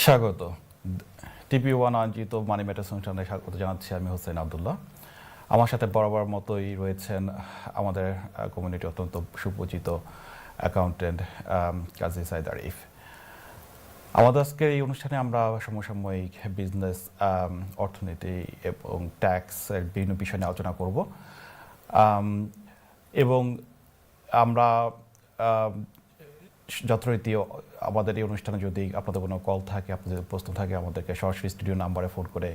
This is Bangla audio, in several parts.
স্বাগত। টিভি ওয়ান আয়োজিত মানি ম্যাটার্স অনুষ্ঠানে স্বাগত জানাচ্ছি আমি হোসেন আবদুল্লাহ। আমার সাথে বরাবর মতোই রয়েছেন আমাদের কমিউনিটি অত্যন্ত সুপরিচিত অ্যাকাউন্টেন্ট কাজী সাইদ আরিফ। আমাদের আজকের এই অনুষ্ঠানে আমরা সমসাময়িক বিজনেস, অর্থনীতি এবং ট্যাক্সের বিভিন্ন বিষয় নিয়ে আলোচনা করব এবং আমরা যথারীতি আমাদের এই অনুষ্ঠানে যদি আপনাদের কোনো কল থাকে, আপনাদের প্রশ্ন থাকে, আমাদেরকে সরাসরি স্টুডিও নাম্বারে ফোন করে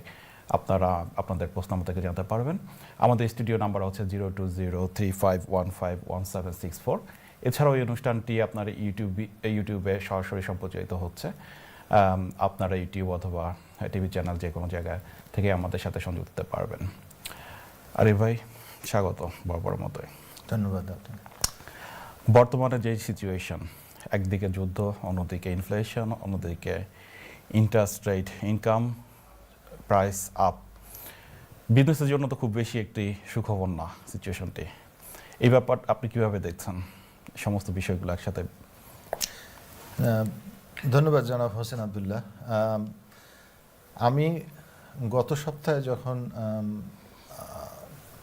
আপনারা আপনাদের প্রশ্ন আমাদেরকে জানাতে পারবেন। আমাদের স্টুডিও নাম্বার হচ্ছে 020351511764। এছাড়াও এই অনুষ্ঠানটি আপনার ইউটিউবে সরাসরি সম্প্রচারিত হচ্ছে। আপনারা ইউটিউব অথবা টিভি চ্যানেল যে কোনো জায়গায় থেকে আমাদের সাথে সংযুক্ত হতে পারবেন। আরে ভাই, স্বাগত বরাবর মতোই। ধন্যবাদ। বর্তমানে যে সিচুয়েশন, একদিকে যুদ্ধ, অন্যদিকে ইনফ্লেশন, অন্যদিকে interest rate, income, price up, বিজনেসের জন্য তো খুব বেশি একটি সুখবর না সিচুয়েশনটি। এই ব্যাপার আপনি কিভাবে দেখছেন সমস্ত বিষয়গুলো একসাথে? ধন্যবাদ জনাব হোসেন আবদুল্লাহ। আমি গত সপ্তাহে যখন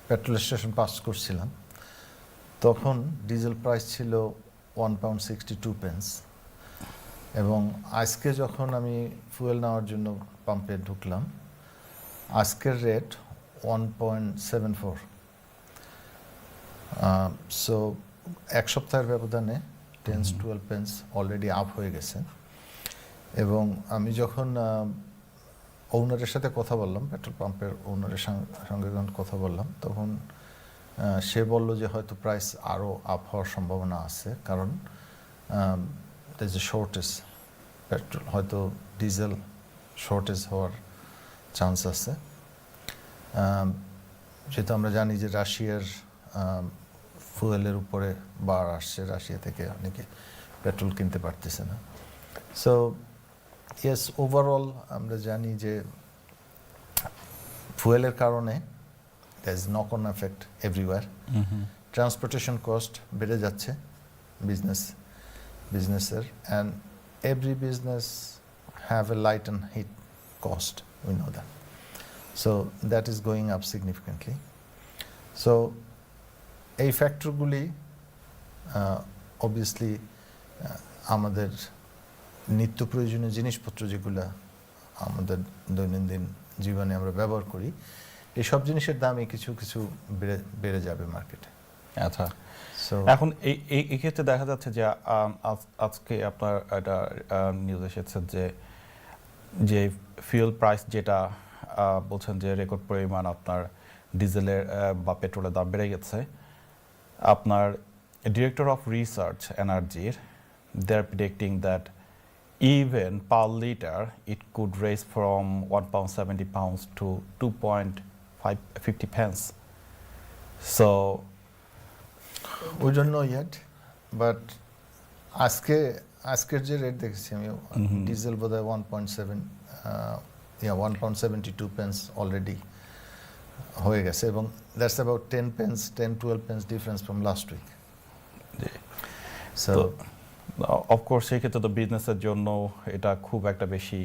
পেট্রোল স্টেশন পাস করছিলাম তখন ডিজেল প্রাইস ছিল £1.62 এবং আজকে যখন আমি ফুয়েল নেওয়ার জন্য পাম্পে ঢুকলাম আজকের রেট 1.74। সো এক সপ্তাহের ব্যবধানে 10-12 অলরেডি আপ হয়ে গেছে। এবং আমি যখন ওনারের সাথে কথা বললাম, পেট্রোল পাম্পের ওনারের সঙ্গে যখন কথা বললাম তখন সে বলল যে হয়তো প্রাইস আরও আপ হওয়ার সম্ভাবনা আছে, কারণ দের ইজ এ শর্টেজ পেট্রোল, হয়তো ডিজেল শর্টেজ হওয়ার চান্স আছে। যেহেতু আমরা জানি যে রাশিয়ার ফুয়েলের উপরে বার আসছে, রাশিয়া থেকে অনেকে পেট্রোল কিনতে পারতেছে না। সো ইয়েস, ওভারঅল আমরা জানি যে ফুয়েলের কারণে there is knock-on effect everywhere. Transportation cost বেড়ে যাচ্ছে businesser, and every business have a light and heat cost, we know that. So that is going up significantly. So এই ফ্যাক্টরগুলি obviously আমাদের নিত্য প্রয়োজনীয় জিনিসপত্র যেগুলো আমাদের দৈনন্দিন জীবনে আমরা ব্যবহার করি, এই সব জিনিসের দামই কিছু কিছু বেড়ে যাবে মার্কেটে। আচ্ছা, এখন এই ক্ষেত্রে দেখা যাচ্ছে যে আজকে আপনার একটা নিউজ এসেছে যে ফিউল প্রাইস যেটা বলছেন যে রেকর্ড পরিমাণ আপনার ডিজেলের বা পেট্রোলের দাম বেড়ে গেছে। আপনার ডিরেক্টর অফ রিসার্চ এনার্জির they are predicting that even per liter it could raise from £1.70 to £2.50. So we don't know yet, but আজকের যে রেট দেখেছি আমি, ডিজেল বোধহয় 1.72 অলরেডি হয়ে গেছে, এবং that's about 10-12 difference from last week. So of course সেই ক্ষেত্রে তো বিজনেসের জন্য এটা খুব একটা বেশি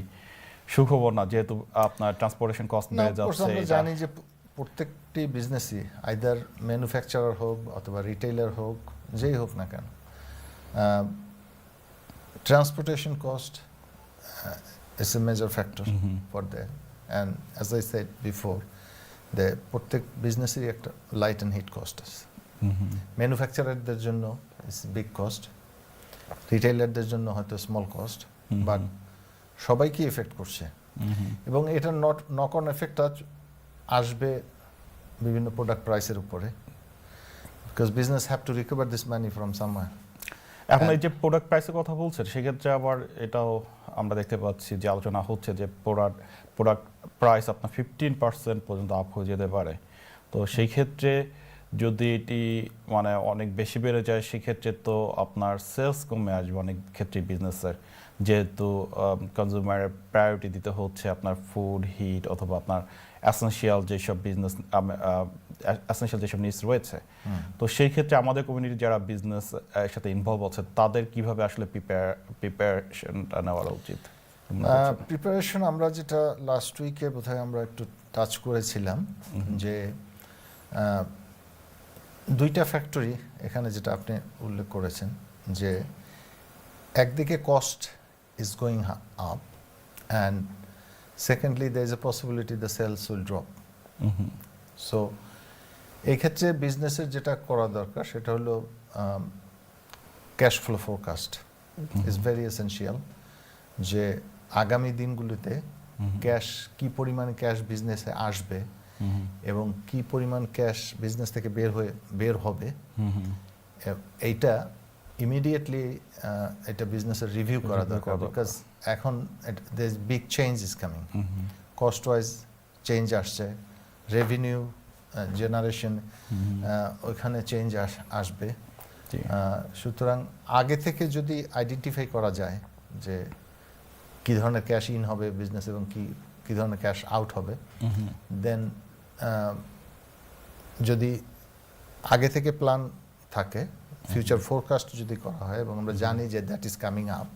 সুখবর না, যেহেতু আপনার ট্রান্সপোর্টেশন কস্ট বেড়ে যাচ্ছে। আমরা জানি যে প্রত্যেকটি বিজনেসই আইদার ম্যানুফ্যাকচারার হোক অথবা রিটেইলার হোক, যেই হোক না কেন, transportation cost is a major factor for that. And as I said before, প্রত্যেক বিজনেসেরই একটা লাইট অ্যান্ড হিট কস্ট আছে। ম্যানুফ্যাকচারারদের জন্য ইটস বিগ কস্ট, রিটেইলারদের জন্য হয়তো স্মল কস্ট, বাট সবাইকে এফেক্ট করছে। এবং এটা নক অন এফেক্ট আসবে বিভিন্ন প্রোডাক্ট প্রাইসের উপরে, because business have to recover this money from somewhere. এখন এই যে প্রোডাক্ট প্রাইসের কথা বলছেন, সেক্ষেত্রে আবার এটাও আমরা দেখতে পাচ্ছি যে আলোচনা হচ্ছে যে প্রোডাক্ট প্রাইস আপনার 15% পর্যন্ত আপ হয়ে যেতে পারে। তো সেই ক্ষেত্রে যদি এটি মানে অনেক বেশি বেড়ে যায়, সেক্ষেত্রে তো আপনার সেলস কমে আসবে অনেক ক্ষেত্রে বিজনেসের, যেহেতু কনজিউমারের প্রায়োরিটি দিতে হচ্ছে আপনার ফুড, হিট অথবা আপনার এসেনশিয়াল যেসব নিডস রয়েছে। তো সেই ক্ষেত্রে আমাদের কমিউনিটি যারা বিজনেস এর সাথে ইনভলভ আছে তাদের কিভাবে আসলে প্রিপারেশনটা নেওয়া উচিত? প্রিপারেশন আমরা যেটা লাস্ট উইকে বোধহয় আমরা একটু টাচ করেছিলাম যে দুইটা ফ্যাক্টরি এখানে যেটা আপনি উল্লেখ করেছেন যে একদিকে cost is going up and secondly there is a possibility the sales will drop so এই ক্ষেত্রে বিজনেসের যেটা করা দরকার সেটা হলো cash flow forecast is very essential যে আগামী দিনগুলিতে ক্যাশ কি পরিমাণে ক্যাশ বিজনেসে আসবে এবং কি পরিমাণ ক্যাশ বিজনেস থেকে বের হবে এইটা ইমিডিয়েটলি এটা বিজনেসের রিভিউ করা দরকার বিকজ এখন দের big change is coming cost wise change আসছে রেভিনিউ জেনারেশন ওইখানে চেঞ্জ আসবে সুতরাং আগে থেকে যদি আইডেন্টিফাই করা যায় যে কী ধরনের ক্যাশ ইন হবে বিজনেস এবং কী ধরনের ক্যাশ আউট হবে দেন যদি আগে থেকে প্ল্যান থাকে ফিউচার ফোরকাস্ট যদি করা হয় এবং আমরা জানি যে that is coming up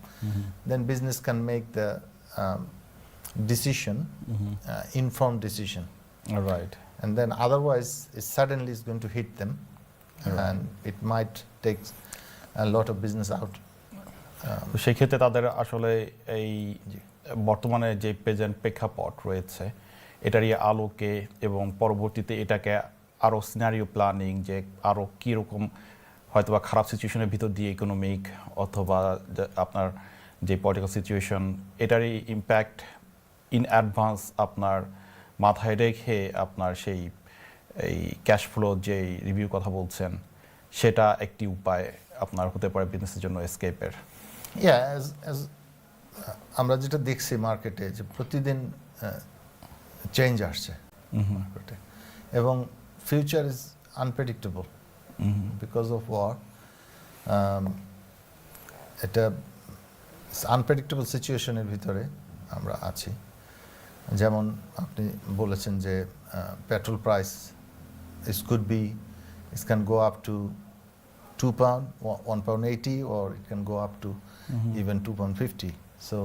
then business can make the decision informed decision right and then otherwise it suddenly is going to hit them and it might take a lot of business out. তো সেই ক্ষেত্রে তাদের আসলে এই বর্তমানে যে প্রেজেন্ট প্রেক্ষাপট রয়েছে এটারই আলোকে এবং পরবর্তীতে এটাকে আরও সিনারিও প্ল্যানিং যে আরও কীরকম হয়তো বা খারাপ সিচুয়েশনের ভিতর দিয়ে ইকোনমিক অথবা আপনার যে পলিটিক্যাল সিচুয়েশন এটারই ইম্প্যাক্ট ইন অ্যাডভান্স আপনার মাথায় রেখে আপনার সেই এই ক্যাশ ফ্লো যে রিভিউ কথা বলছেন সেটা একটি উপায় আপনার হতে পারে বিজনেসের জন্য এসকেপের আমরা যেটা দেখছি মার্কেটে যে প্রতিদিন চেঞ্জ আসছে মার্কেটে এবং future is unpredictable because of war এটা আনপ্রেডিক্টেবল সিচুয়েশনের ভিতরে আমরা আছি যেমন আপনি বলেছেন যে petrol price could be it can go up to £2 £1.80 or it can go up to even £2.50 so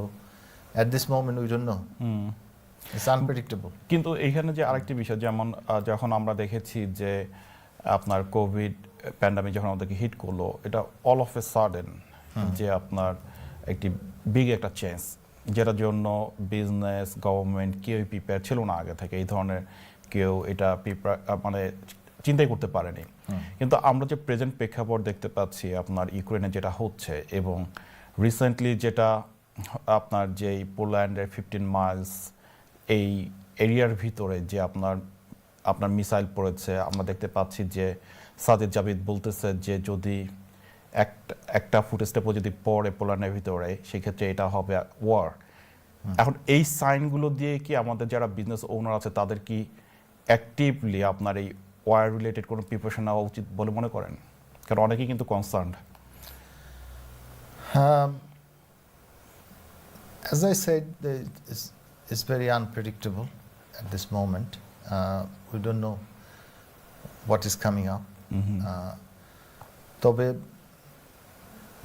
at this moment we don't know it's unpredictable কিন্তু এইখানে যে আরেকটি বিষয় যেমন যখন আমরা দেখেছি যে আপনার কোভিড প্যান্ডামিক যখন আমাদেরকে হিট করলো এটা অল অফ এ সাডেন যে আপনার একটি বিগ একটা চেঞ্জ যেটার জন্য বিজনেস গভর্নমেন্ট কেউই প্রিপেয়ার ছিল না আগে থেকে এই ধরনের কেউ এটা মানে চিন্তাই করতে পারেনি কিন্তু আমরা যে প্রেজেন্ট প্রেক্ষাপট দেখতে পাচ্ছি আপনার ইউক্রেনে যেটা হচ্ছে এবং রিসেন্টলি যেটা আপনার যেই পোল্যান্ডের 15 মাইলস এই এরিয়ার ভিতরে যে আপনার মিসাইল পড়েছে আমরা দেখতে পাচ্ছি যে সাজিদ জাভিদ বলতেছে যে যদি একটা ফুটেস্টেপও যদি পড়ে পোল্যান্ডের ভিতরে সেক্ষেত্রে এটা হবে ওয়ার এখন এই সাইনগুলো দিয়ে কি আমাদের যারা বিজনেস ওনার আছে তাদের কি অ্যাক্টিভলি আপনার এই ওয়ার রিলেটেড কোনো প্রিপারেশন নেওয়া উচিত বলে মনে করেন কারণ অনেকেই কিন্তু concerned as I said it's very unpredictable at this moment we don't know what is coming up তবে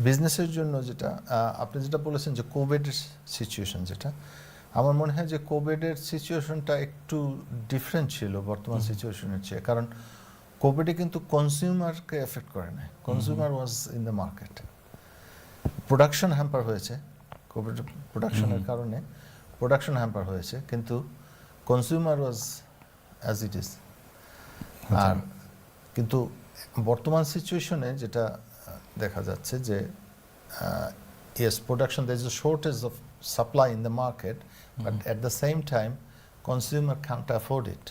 বিজনেসের জন্য যেটা আপনি যেটা বলেছেন যে কোভিডের সিচুয়েশন যেটা আমার মনে হয় যে কোভিডের সিচুয়েশনটা একটু ডিফারেন্ট ছিল বর্তমান সিচুয়েশনের চেয়ে কারণ কোভিডে কিন্তু কনজিউমারকে এফেক্ট করে না consumer was in the market production hamper হয়েছে কোভিড প্রোডাকশনের কারণে প্রোডাকশন হ্যাম্পার হয়েছে কিন্তু consumer was as it is আর কিন্তু বর্তমান সিচুয়েশনে যেটা দেখা যাচ্ছে যে yes production there is a shortage of supply in the market but at the same time consumer can't afford it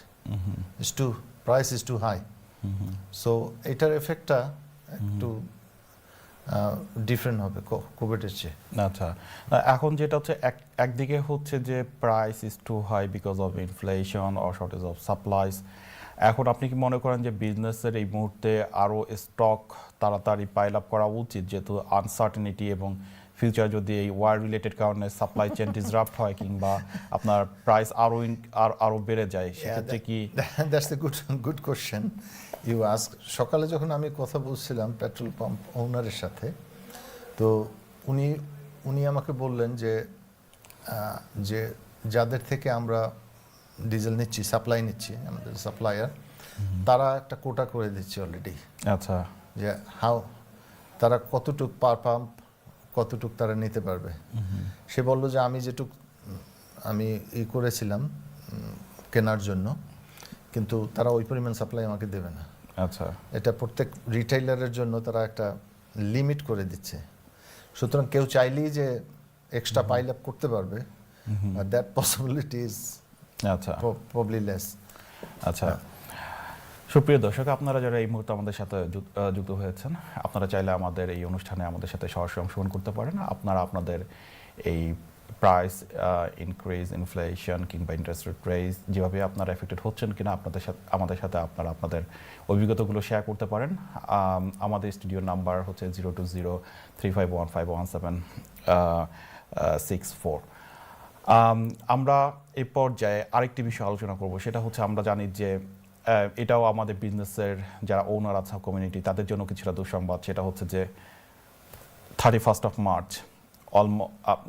it's too price is too high so এটার এফেক্টটা একটু ডিফারেন্ট হবে কোভিডের চেয়ে আচ্ছা এখন যেটা হচ্ছে একদিকে হচ্ছে যে price is too high because of inflation or shortage of supplies এখন আপনি কি মনে করেন যে বিজনেসের এই মুহূর্তে আরও স্টক তাড়াতাড়ি পাইল আপ করা উচিত যেহেতু আনসার্টেনিটি এবং ফিউচার যদি এই ওয়ার রিলেটেড কারণে সাপ্লাই চেইন ডিসরাপ্ট হয় কিংবা আপনার প্রাইস আরও বেড়ে যায় সেক্ষেত্রে কি that's a good question you ask সকালে যখন আমি কথা বলছিলাম পেট্রোল পাম্প ওনারের সাথে তো উনি আমাকে বললেন যে যে যাদের থেকে আমরা ডিজেল নিচ্ছি, সাপ্লাই নিচ্ছি, আমাদের সাপ্লায়ার, তারা একটা কোটা করে দিচ্ছে অলরেডি, আচ্ছা, যে তারা কতটুক পার পাম্প কতটুক তারা নিতে পারবে। সে বলল যে আমি করেছিলাম কেনার জন্য, কিন্তু তারা ওই পরিমাণ সাপ্লাই আমাকে দেবে না। আচ্ছা, এটা প্রত্যেক রিটেইলারের জন্য তারা একটা লিমিট করে দিচ্ছে। সুতরাং কেউ চাইলেই যে এক্সট্রা পাইল আপ করতে পারবে, দ্যাট পসিবিলিটি ইজ আচ্ছা, প্রবলি লেস। আচ্ছা। সুপ্রিয় দর্শক, আপনারা যারা এই মুহূর্তে আমাদের সাথে যুক্ত হয়েছেন, আপনারা চাইলে আমাদের এই অনুষ্ঠানে আমাদের সাথে সরাসরি অংশগ্রহণ করতে পারেন। আপনারা আপনাদের এই প্রাইস ইনক্রিজ, ইনফ্লেশন কিংবা ইন্টারেস্ট রেট রেইজ যেভাবে আপনারা এফেক্টেড হচ্ছেন কিনা আমাদের সাথে আপনারা আপনাদের অভিজ্ঞতাগুলো শেয়ার করতে পারেন। আমাদের স্টুডিও নাম্বার হচ্ছে 02035157664। আমরা এই পর্যায়ে আরেকটি বিষয় আলোচনা করব, সেটা হচ্ছে আমরা জানি যে এটাও আমাদের বিজনেসের যারা ওনার আছে কমিউনিটি তাদের জন্য কিছুটা দুঃসংবাদ। সেটা হচ্ছে যে 31st of March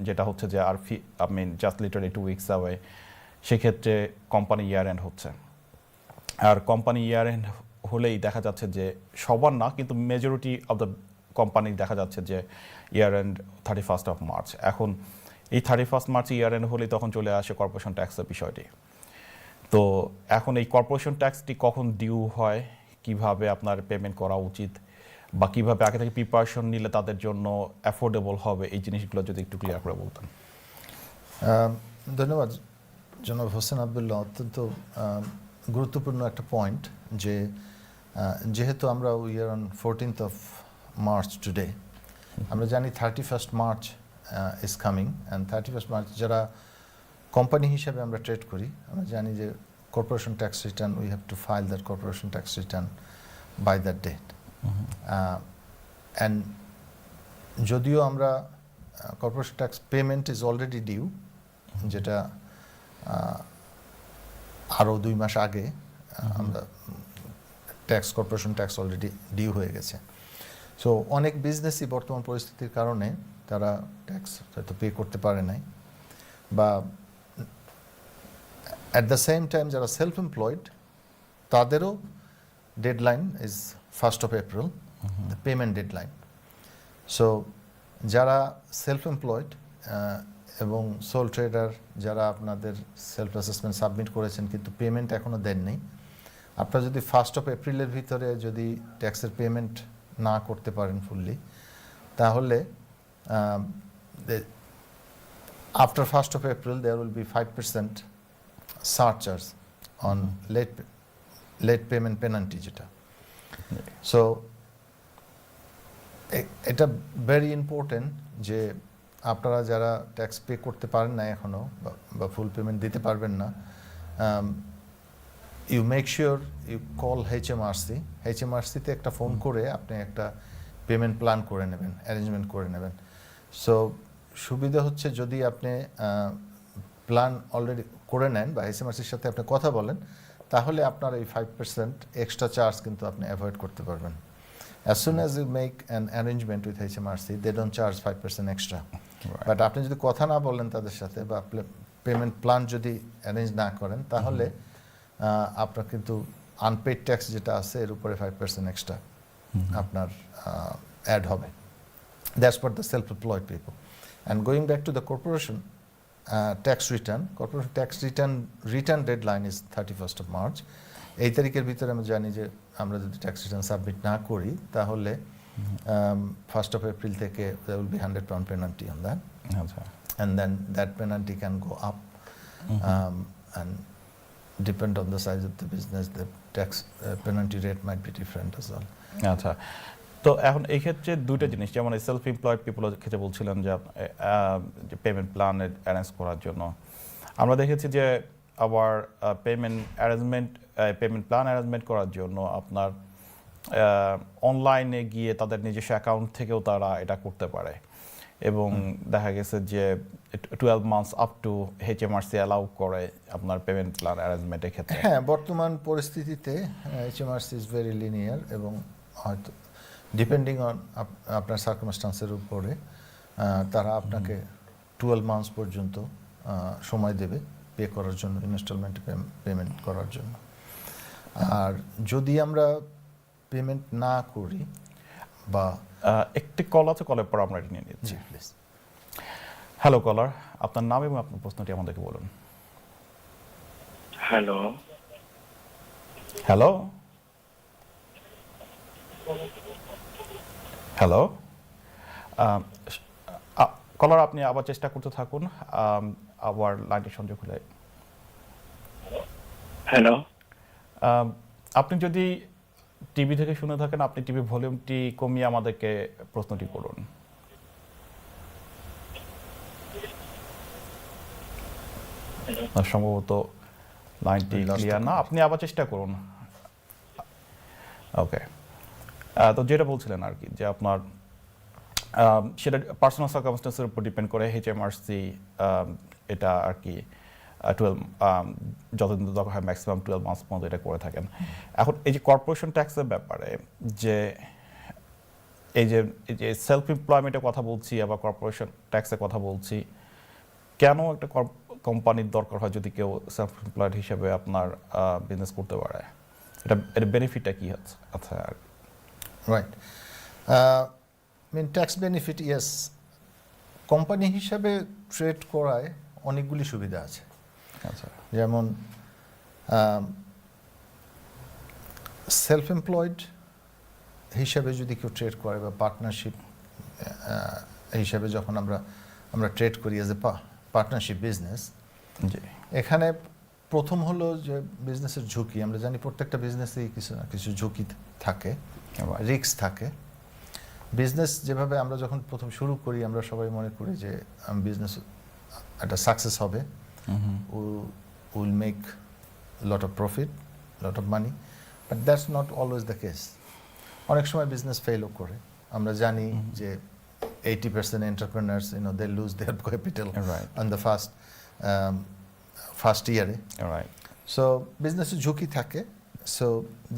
যেটা হচ্ছে যে আর জাস্ট লিটারলি 2 weeks away, সেক্ষেত্রে কোম্পানি ইয়ার এন্ড হচ্ছে। আর কোম্পানি ইয়ার এন্ড হলেই দেখা যাচ্ছে যে সবার না, কিন্তু মেজরিটি অফ দ্য কোম্পানি দেখা যাচ্ছে যে ইয়ার এন্ড 31st of March। এখন এই 31st March ইয়ার এন্ড হলেই তখন চলে আসে কর্পোরেশন ট্যাক্সের বিষয়টি। তো এখন এই কর্পোরেশন ট্যাক্সটি কখন ডিউ হয়, কিভাবে আপনার পেমেন্ট করা উচিত, বা কিভাবে আগে থেকে প্রিপারেশন নিলে তাদের জন্য অ্যাফোর্ডেবল হবে, এই জিনিসগুলো যদি একটু ক্লিয়ার করে বলতেন। ধন্যবাদ জনাব হোসেন আবদুল্লাহ। অত্যন্ত গুরুত্বপূর্ণ একটা পয়েন্ট, যে যেহেতু আমরা we are on 14th of March today, আমরা জানি 31st March is coming, and 31st March যারা কোম্পানি হিসাবে আমরা ট্রেড করি, আমরা জানি যে corporation tax return, we have to file that corporation tax return by that date. And যদিও আমরা corporation tax payment is already due, যেটা আরও 2 মাস আগে আমরা কর্পোরেশন ট্যাক্স অলরেডি ডিউ হয়ে গেছে। সো অনেক বিজনেসই বর্তমান পরিস্থিতির কারণে তারা ট্যাক্স হয়তো পে করতে পারে নাই, বা অ্যাট দ্য সেম টাইম যারা সেলফ এমপ্লয়েড তাদেরও deadline is 1st of April, the payment deadline. So যারা সেলফ এমপ্লয়েড এবং সোল ট্রেডার, যারা আপনাদের সেলফ অ্যাসেসমেন্ট সাবমিট করেছেন কিন্তু পেমেন্ট এখনও দেননি, আপনারা যদি 1st of April ভিতরে যদি ট্যাক্সের পেমেন্ট না করতে পারেন ফুললি, তাহলে after 1st of April there will be 5% surcharge on late payment penalty যেটা। সো এটা ভেরি ইম্পর্টেন্ট যে আপনারা যারা ট্যাক্স পে করতে পারেন না এখনও, বা ফুল পেমেন্ট দিতে পারবেন না, you make sure you call HMRC-তে একটা ফোন করে আপনি একটা পেমেন্ট প্ল্যান করে নেবেন, অ্যারেঞ্জমেন্ট করে নেবেন। সো সুবিধা হচ্ছে যদি আপনি প্ল্যান অলরেডি করে নেন বা HMRCর সাথে আপনি কথা বলেন, তাহলে আপনার এই 5% এক্সট্রা চার্জ কিন্তু আপনি অ্যাভয়েড করতে পারবেন। As soon as you make an arrangement with HMRC, they don't charge 5% extra. But আপনি যদি কথা না বলেন তাদের সাথে, বা পেমেন্ট প্ল্যান যদি অ্যারেঞ্জ না করেন, তাহলে আপনার কিন্তু আনপেড ট্যাক্স যেটা আছে এর উপরে 5% এক্সট্রা আপনার অ্যাড হবে। That's for the self employed people. And going back to the corporation tax return, corporation tax return deadline is 31st of March। এই তারিখের ভিতরে আমরা জানি যে আমরা যদি ট্যাক্স রিটার্ন সাবমিট না করি, তাহলে 1st of April থেকে there will be £100 penalty on that. And then that penalty can go up, and depend on the size of the business, the tax penalty rate might be different as well. আচ্ছা, তো এখন এই ক্ষেত্রে দুইটা জিনিস, যেমন সেলফ এমপ্লয়েড পিপলের ক্ষেত্রে বলছিলেন যে পেমেন্ট প্ল্যান অ্যারেঞ্জ করার জন্য আমরা দেখেছি যে আবার পেমেন্ট প্ল্যান অ্যারেঞ্জমেন্ট করার জন্য আপনার অনলাইনে গিয়ে তাদের নিজস্ব অ্যাকাউন্ট থেকেও তারা এটা করতে পারে, এবং দেখা গেছে যে 12 months up to HMRC allow করে আপনার পেমেন্ট প্ল্যান অ্যারেঞ্জমেন্টের ক্ষেত্রে। হ্যাঁ, বর্তমান পরিস্থিতিতে HMRC ইজ ভেরি লিনিয়ার, এবং হয়তো ডিপেন্ডিং অন আপনার সার্কামস্টান্সের উপরে তারা আপনাকে 12 months পর্যন্ত সময় দেবে পে করার জন্য, ইনস্টলমেন্ট পেমেন্ট করার জন্য। আর যদি আমরা পেমেন্ট না করি বা একটি কল আছে, কলের পর আমরা এটা নিয়ে নিচ্ছি। প্লিজ। হ্যালো কলার, আপনার নাম এবং আপনার প্রশ্নটি আমাদেরকে বলুন। হ্যালো, হ্যালো হ্যালো কলার, আপনি আবার চেষ্টা করতে থাকুন, আবার লাইনের সংযোগ হলে। হ্যালো, আপনি যদি টিভি থেকে শুনে থাকেন, আপনি টিভির ভলিউমটি কমিয়ে আমাদেরকে প্রশ্নটি করুন। সম্ভবত লাইনটি ক্লিয়ার না, আপনি আবার চেষ্টা করুন। ওকে, তো যেটা বলছিলেন আর কি, যে আপনার সেটা পার্সোনাল সার্কামস্টেন্সের উপর ডিপেন্ড করে। HMRC এটা আর কি 12 যতদিন দরকার হয় ম্যাক্সিমাম 12 মাস পর্যন্ত এটা করে থাকেন। এখন এই যে কর্পোরেশন ট্যাক্সের ব্যাপারে, যে এই যে সেলফ এমপ্লয়মেন্টের কথা বলছি, আবার কর্পোরেশন ট্যাক্সের কথা বলছি, কেন একটা কোম্পানির দরকার হয় যদি কেউ সেলফ এমপ্লয়েড হিসেবে আপনার বিজনেস করতে পারে? এটা বেনিফিটটা কি আছে? আচ্ছা, right, tax benefit, yes. Company হিসাবে ট্রেড করায় অনেকগুলি সুবিধা আছে। আচ্ছা, যেমন সেলফ এমপ্লয়েড হিসাবে যদি কেউ ট্রেড করে বা পার্টনারশিপ হিসাবে যখন আমরা ট্রেড করি অ্যাজ এ পার্টনারশিপ বিজনেস, জি, এখানে প্রথম হলো যে বিজনেসের ঝুঁকি। আমরা জানি প্রত্যেকটা বিজনেসেই কিছু না কিছু ঝুঁকি থাকে, রিস্ক থাকে। বিজনেস যেভাবে আমরা যখন প্রথম শুরু করি, আমরা সবাই মনে করি যে বিজনেস একটা সাকসেস হবে, will make lot of profit, lot of money, but that's not always the case. অনেক সময় বিজনেস ফেলও করে। আমরা জানি যে 80% entrepreneurs, they lose their capital on the first year. Right. So বিজনেসে ঝুঁকি থাকে। সো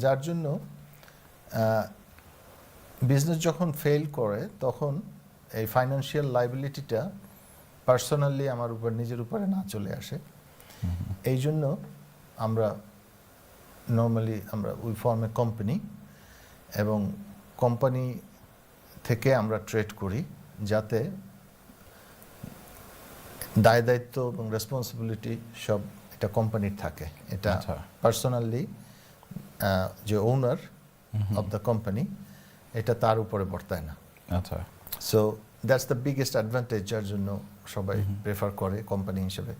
যার জন্য বিজনেস যখন ফেল করে, তখন এই ফাইন্যান্সিয়াল লাইবিলিটিটা পার্সোনালি আমার উপর, নিজের উপরে না চলে আসে। এই জন্য আমরা normally we form a company, এবং কোম্পানি থেকে আমরা ট্রেড করি, যাতে দায় দায়িত্ব এবং রেসপন্সিবিলিটি সব এটা কোম্পানির থাকে। এটা পার্সোনালি যে ওনার অফ দ্য কোম্পানি, এটা তার উপরে বর্তায় না। আচ্ছা, so that's the biggest advantage, যার জন্য সবাই প্রেফার করে কোম্পানি হিসেবে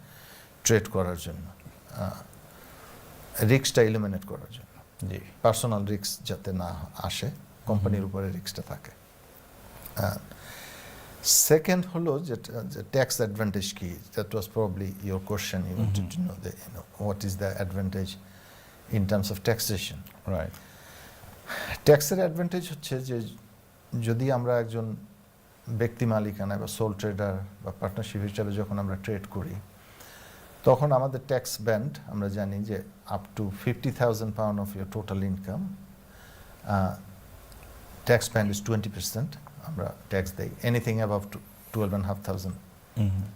ট্রেড করার জন্য, রিস্কটা এলিমিনেট করার জন্য। জি, পার্সোনাল রিস্ক যাতে না আসে, কোম্পানির উপরে রিস্কটা থাকে। সেকেন্ড হলো যে ট্যাক্স অ্যাডভান্টেজ কি, that was probably your question, you wanted to know what is the advantage in terms of taxation. Right. ট্যাক্সের অ্যাডভান্টেজ হচ্ছে যে যদি আমরা একজন ব্যক্তি মালিকানা বা সোল ট্রেডার বা পার্টনারশিপ হিসাবে যখন আমরা ট্রেড করি, তখন আমাদের ট্যাক্স ব্যান্ড আমরা জানি যে up to 50,000 pound of your total income, tax band is 20%। আমরা ট্যাক্স দেই। Anything above 12,500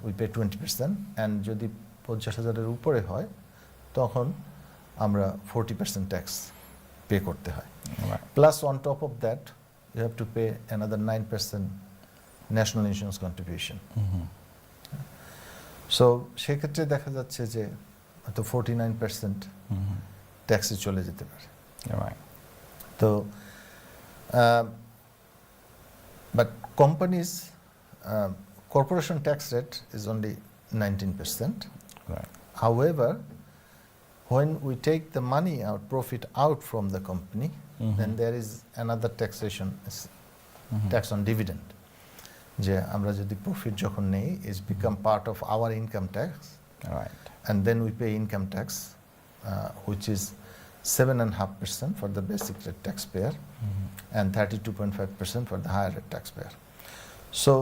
we pay 20%, and যদি 50,000-এর উপরে হয়, তখন আমরা 40% ট্যাক্স পে করতে হয়। Plus on top of that you have to pay another 9% national insurance contribution. So সেক্ষেত্রে দেখা যাচ্ছে যে হয়তো 49% ট্যাক্সে চলে যেতে পারে। তো but companies corporation tax rate is only 19%. Right. However, when we take the money out, profit out from the company, then there is another taxation, tax on dividend. যে আমরা যদি প্রফিট যখন নেই, is become part of our income tax. Right. And then we pay income tax, which is 7.5% for the basic rate taxpayer, and 32.5% for the higher rate taxpayer. So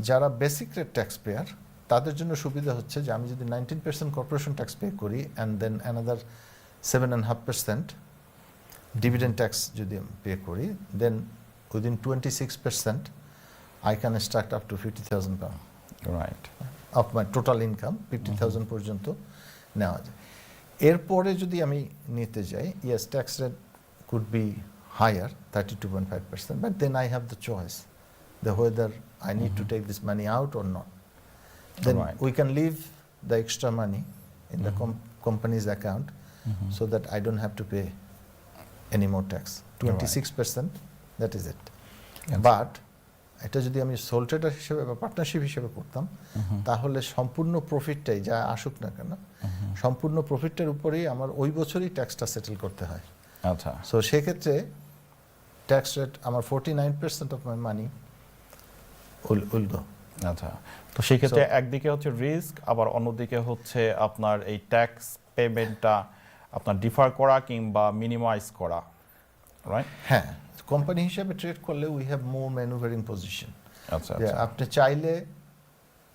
যারা বেসিক রেট ট্যাক্স পেয়ার, তাদের জন্য সুবিধা হচ্ছে যে আমি যদি 19% কর্পোরেশন ট্যাক্স পে করি, and then another 7.5% dividend tax যদি পে করি, then within 26% I can extract up to 50,000 pounds. Right. Of my total income 50,000 পর্যন্ত নেওয়া যায়। এরপরে যদি আমি নিতে যাই, yes tax rate could be higher 32.5%, but then I have the choice the whether I need to take this money out or not. Then Right. we can leave the extra money in the company's account so that I don't have to pay any more tax. 26%, that is it. But এটা যদি আমি সোল ট্রেডার হিসেবে বা পার্টনারশিপ হিসেবে করতাম, তাহলে সম্পূর্ণ প্রফিটটাই যা আসুক না কেন, সম্পূর্ণ প্রফিটটার উপরেই আমার ওই বছরই ট্যাক্সটা সেটেল করতে হয়। আচ্ছা, সো সেক্ষেত্রে ট্যাক্স রেট আমার 49% of my money will go. আচ্ছা, তো সেই ক্ষেত্রে একদিকে হচ্ছে রিস্ক, আবার অন্যদিকে হচ্ছে আপনার এই ট্যাক্স পেমেন্টটা আপনার ডিফার করা কিংবা মিনিমাইজ করা, রাইট? হ্যাঁ, কোম্পানি হিসেবে ট্রেড করলে we have more manoeuvring position. আচ্ছা, যে আপনি চাইলে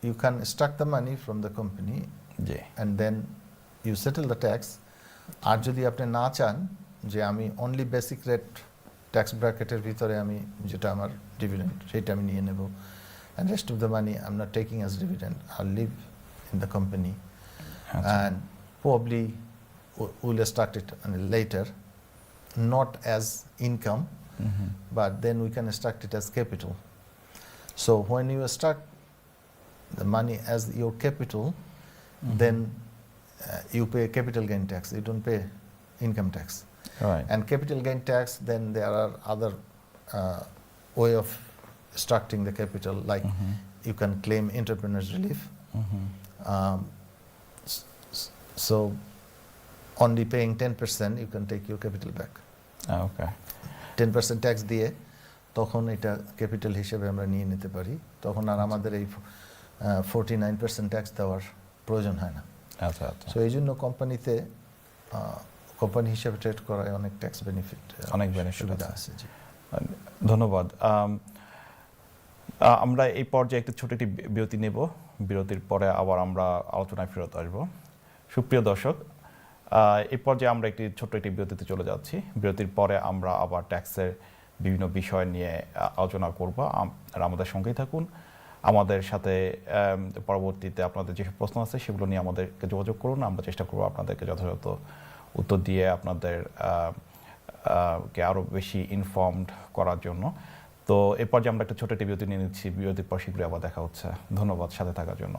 you can stuck the money from the company জি, and then you settle the tax. আর যদি আপনি না চান যে আমি অনলি বেসিক রেট ট্যাক্স ব্র্যাকেটের ভিতরে আমি যেটা আমার ডিভিডেন্ড সেটা আমি নিয়ে নেব, and rest of the money I'm not taking as dividend, I'll leave in the company and probably we'll start it later, not as income, but then we can extract it as capital. So when you extract the money as your capital, then you pay capital gain tax, you don't pay income tax. right. And capital gain tax, then there are other way of extracting the capital, like you can claim entrepreneur's relief. So only paying 10%, you can take your capital back. Okay. 10% tax দিয়ে তখন এটা ক্যাপিটাল হিসেবে আমরা নিয়ে নিতে পারি, তখন আর আমাদের এই 49% ট্যাক্স দেওয়ার প্রয়োজন হয় না। আচ্ছা, আচ্ছা, সো এই জন্য কোম্পানিতে কোম্পানি হিসেবে ট্রেড করায় অনেক ট্যাক্স বেনিফিট, অনেক benefit সুবিধা আছে। আছে। জি, ধন্যবাদ। আমরা এই পর্যায়ে একটি ছোট একটি বিরতি নেব, বিরতির পরে আবার আমরা আলোচনায় ফেরত আসব। সুপ্রিয় দর্শক, এই পর্যায়ে আমরা একটি ছোট্ট একটি বিরতিতে চলে যাচ্ছি। বিরতির পরে আমরা আবার ট্যাক্সের বিভিন্ন বিষয় নিয়ে আলোচনা করব। আর আমাদের সঙ্গেই থাকুন, আমাদের সাথে পরবর্তীতে আপনাদের যেসব প্রশ্ন আছে সেগুলো নিয়ে আমাদেরকে যোগাযোগ করুন, আমরা চেষ্টা করব আপনাদেরকে যথাযথ উত্তর দিয়ে আপনাদের কে আরও বেশি ইনফর্মড করার জন্য। তো এরপর যে আমরা একটা ছোট একটি বিরতি নিয়ে নিচ্ছি, বিরতির পর শীঘ্রই আবার দেখা হচ্ছে। ধন্যবাদ সাথে থাকার জন্য।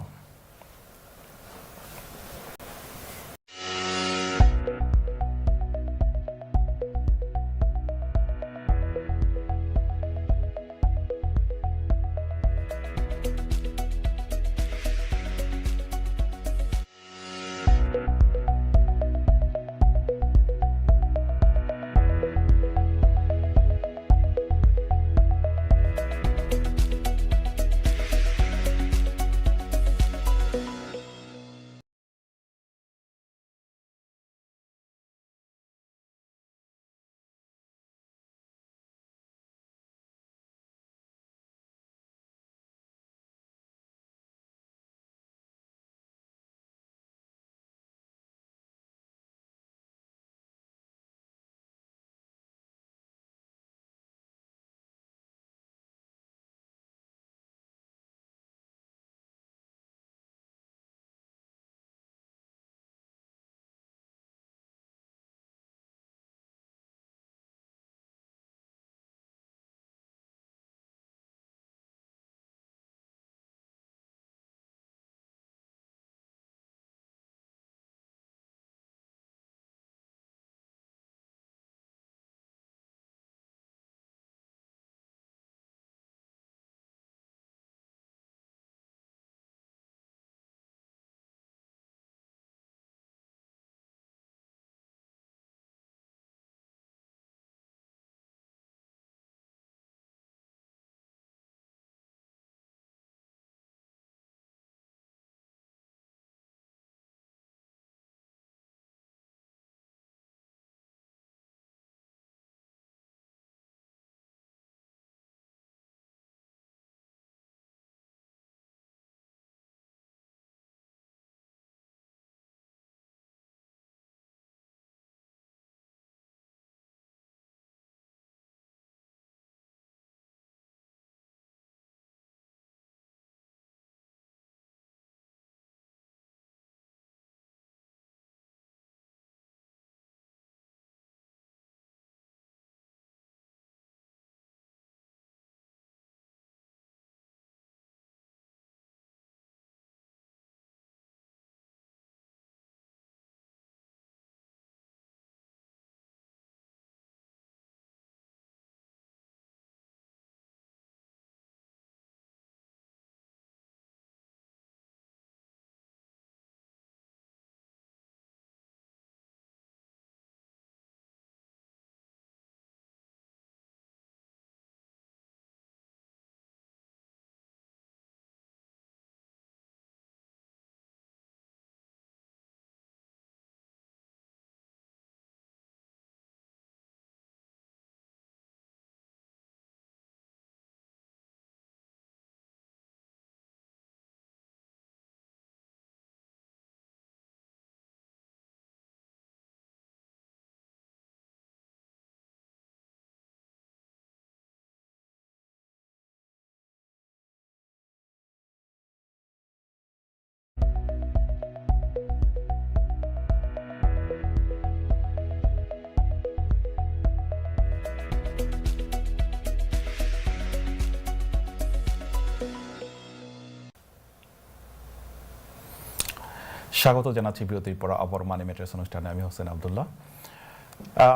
স্বাগত জানাচ্ছি বিরতির পর আবার মানি ম্যাটার্স অনুষ্ঠানে। আমি হোসেন আব্দুল্লাহ।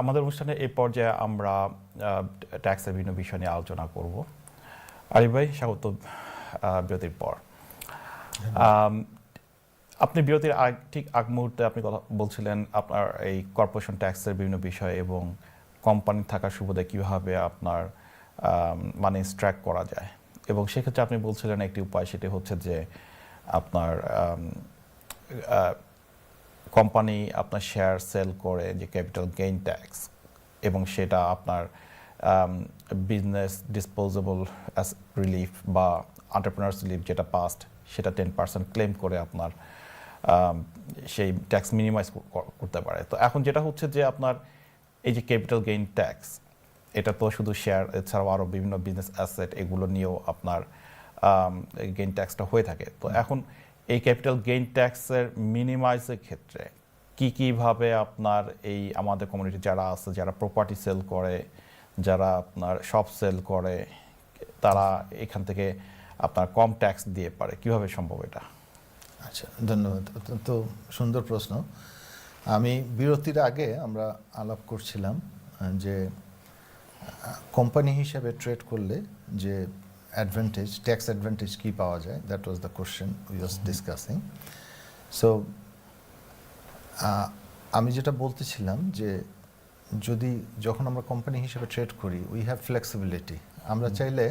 আমাদের অনুষ্ঠানে এই পর্যায়ে আমরা ট্যাক্সের বিভিন্ন বিষয় নিয়ে আলোচনা করব। আরিফ ভাই, স্বাগত বিরতির পর। আপনি বিরতির ঠিক আগ মুহূর্তে আপনি কথা বলছিলেন আপনার এই কর্পোরেশন ট্যাক্সের বিভিন্ন বিষয় এবং কোম্পানি থাকার সুবাদে কীভাবে আপনার মানি ট্র্যাক করা যায়, এবং সেক্ষেত্রে আপনি বলছিলেন একটি উপায়, সেটি হচ্ছে যে আপনার কোম্পানি আপনার শেয়ার সেল করে যে ক্যাপিটাল গেইন ট্যাক্স, এবং সেটা আপনার বিজনেস ডিসপোজেবল অ্যাস রিলিফ বা এন্টারপ্রেনার্স রিলিফ যেটা পাস্ট, সেটা 10% ক্লেম করে আপনার সেই ট্যাক্স মিনিমাইজ করতে পারে। তো এখন যেটা হচ্ছে যে আপনার এই যে ক্যাপিটাল গেইন ট্যাক্স, এটা তো শুধু শেয়ার, এছাড়াও আরও বিভিন্ন বিজনেস অ্যাসেট এগুলো নিয়েও আপনার গেইন ট্যাক্সটা হয়ে থাকে। তো এখন এই ক্যাপিটাল গেইন ট্যাক্সের মিনিমাইজের ক্ষেত্রে কীভাবে আপনার এই আমাদের কমিউনিটি যারা আছে, যারা প্রপার্টি সেল করে, যারা আপনার শপ সেল করে, তারা এখান থেকে আপনার কম ট্যাক্স দিয়ে পারে, কিভাবে সম্ভব এটা? আচ্ছা, ধন্যবাদ। অত্যন্ত সুন্দর প্রশ্ন। আমি বিরতির আগে আমরা আলাপ করছিলাম যে কোম্পানি হিসেবে ট্রেড করলে যে অ্যাডভান্টেজ, ট্যাক্স অ্যাডভান্টেজ কী পাওয়া যায়, that was the question we was discussing. So আমি যেটা বলতেছিলাম যে যখন আমরা কোম্পানি হিসেবে ট্রেড করি, উই হ্যাভ ফ্লেক্সিবিলিটি। আমরা চাইলে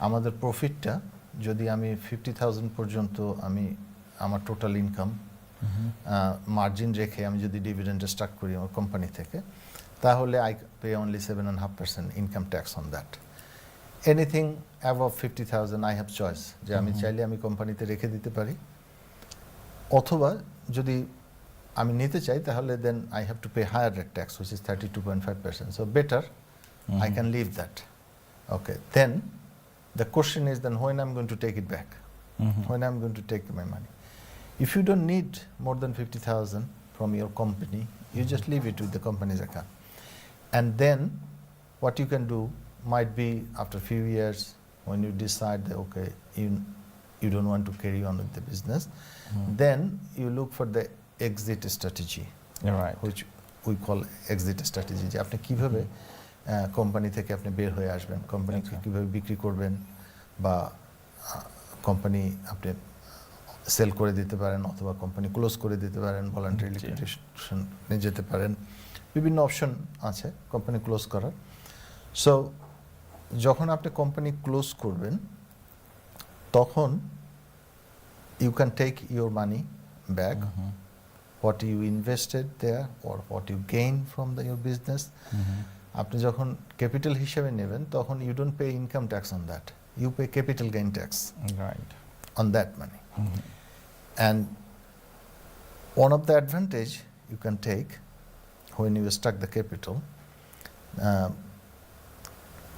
আমাদের প্রফিটটা যদি আমি 50,000 পর্যন্ত আমি আমার টোটাল ইনকাম মার্জিন রেখে আমি যদি ডিভিডেন্ড স্টার্ট করি আমার কোম্পানি থেকে, তাহলে I pay only 7.5% income tax on that. Anything above 50,000 I have choice, যে আমি চাইলে আমি কোম্পানিতে রেখে দিতে পারি, অথবা যদি আমি নিতে চাই তাহলে then I have to pay higher rate tax which is 32.5%. So better I can leave that. Okay, then the question is then when I'm going to take it back, when I'm going to take my money. If you don't need more than 50,000 from your company, you just leave it with the company's account. And then what you can do might be after a few years when you decide that okay, you don't want to carry on with the business, then you look for the exit strategy, right, which we call exit strategy. যে আপনি কিভাবে কোম্পানি থেকে আপনি বের হয়ে আসবেন, কোম্পানিকে কীভাবে বিক্রি করবেন, বা কোম্পানি আপনি সেল করে দিতে পারেন, অথবা কোম্পানি ক্লোজ করে দিতে পারেন, ভলান্টারি লিকুইডেশন নিয়ে যেতে পারেন, বিভিন্ন অপশন আছে কোম্পানি ক্লোজ করার। সো যখন আপনি কোম্পানি ক্লোজ করবেন, তখন you can take your money back, what you invested there or what you gain from your business. আপনি যখন ক্যাপিটাল হিসেবে নেবেন, তখন you don't pay income tax on that, you pay capital gain tax on that money. And one of the advantage you can take when you stack the capital,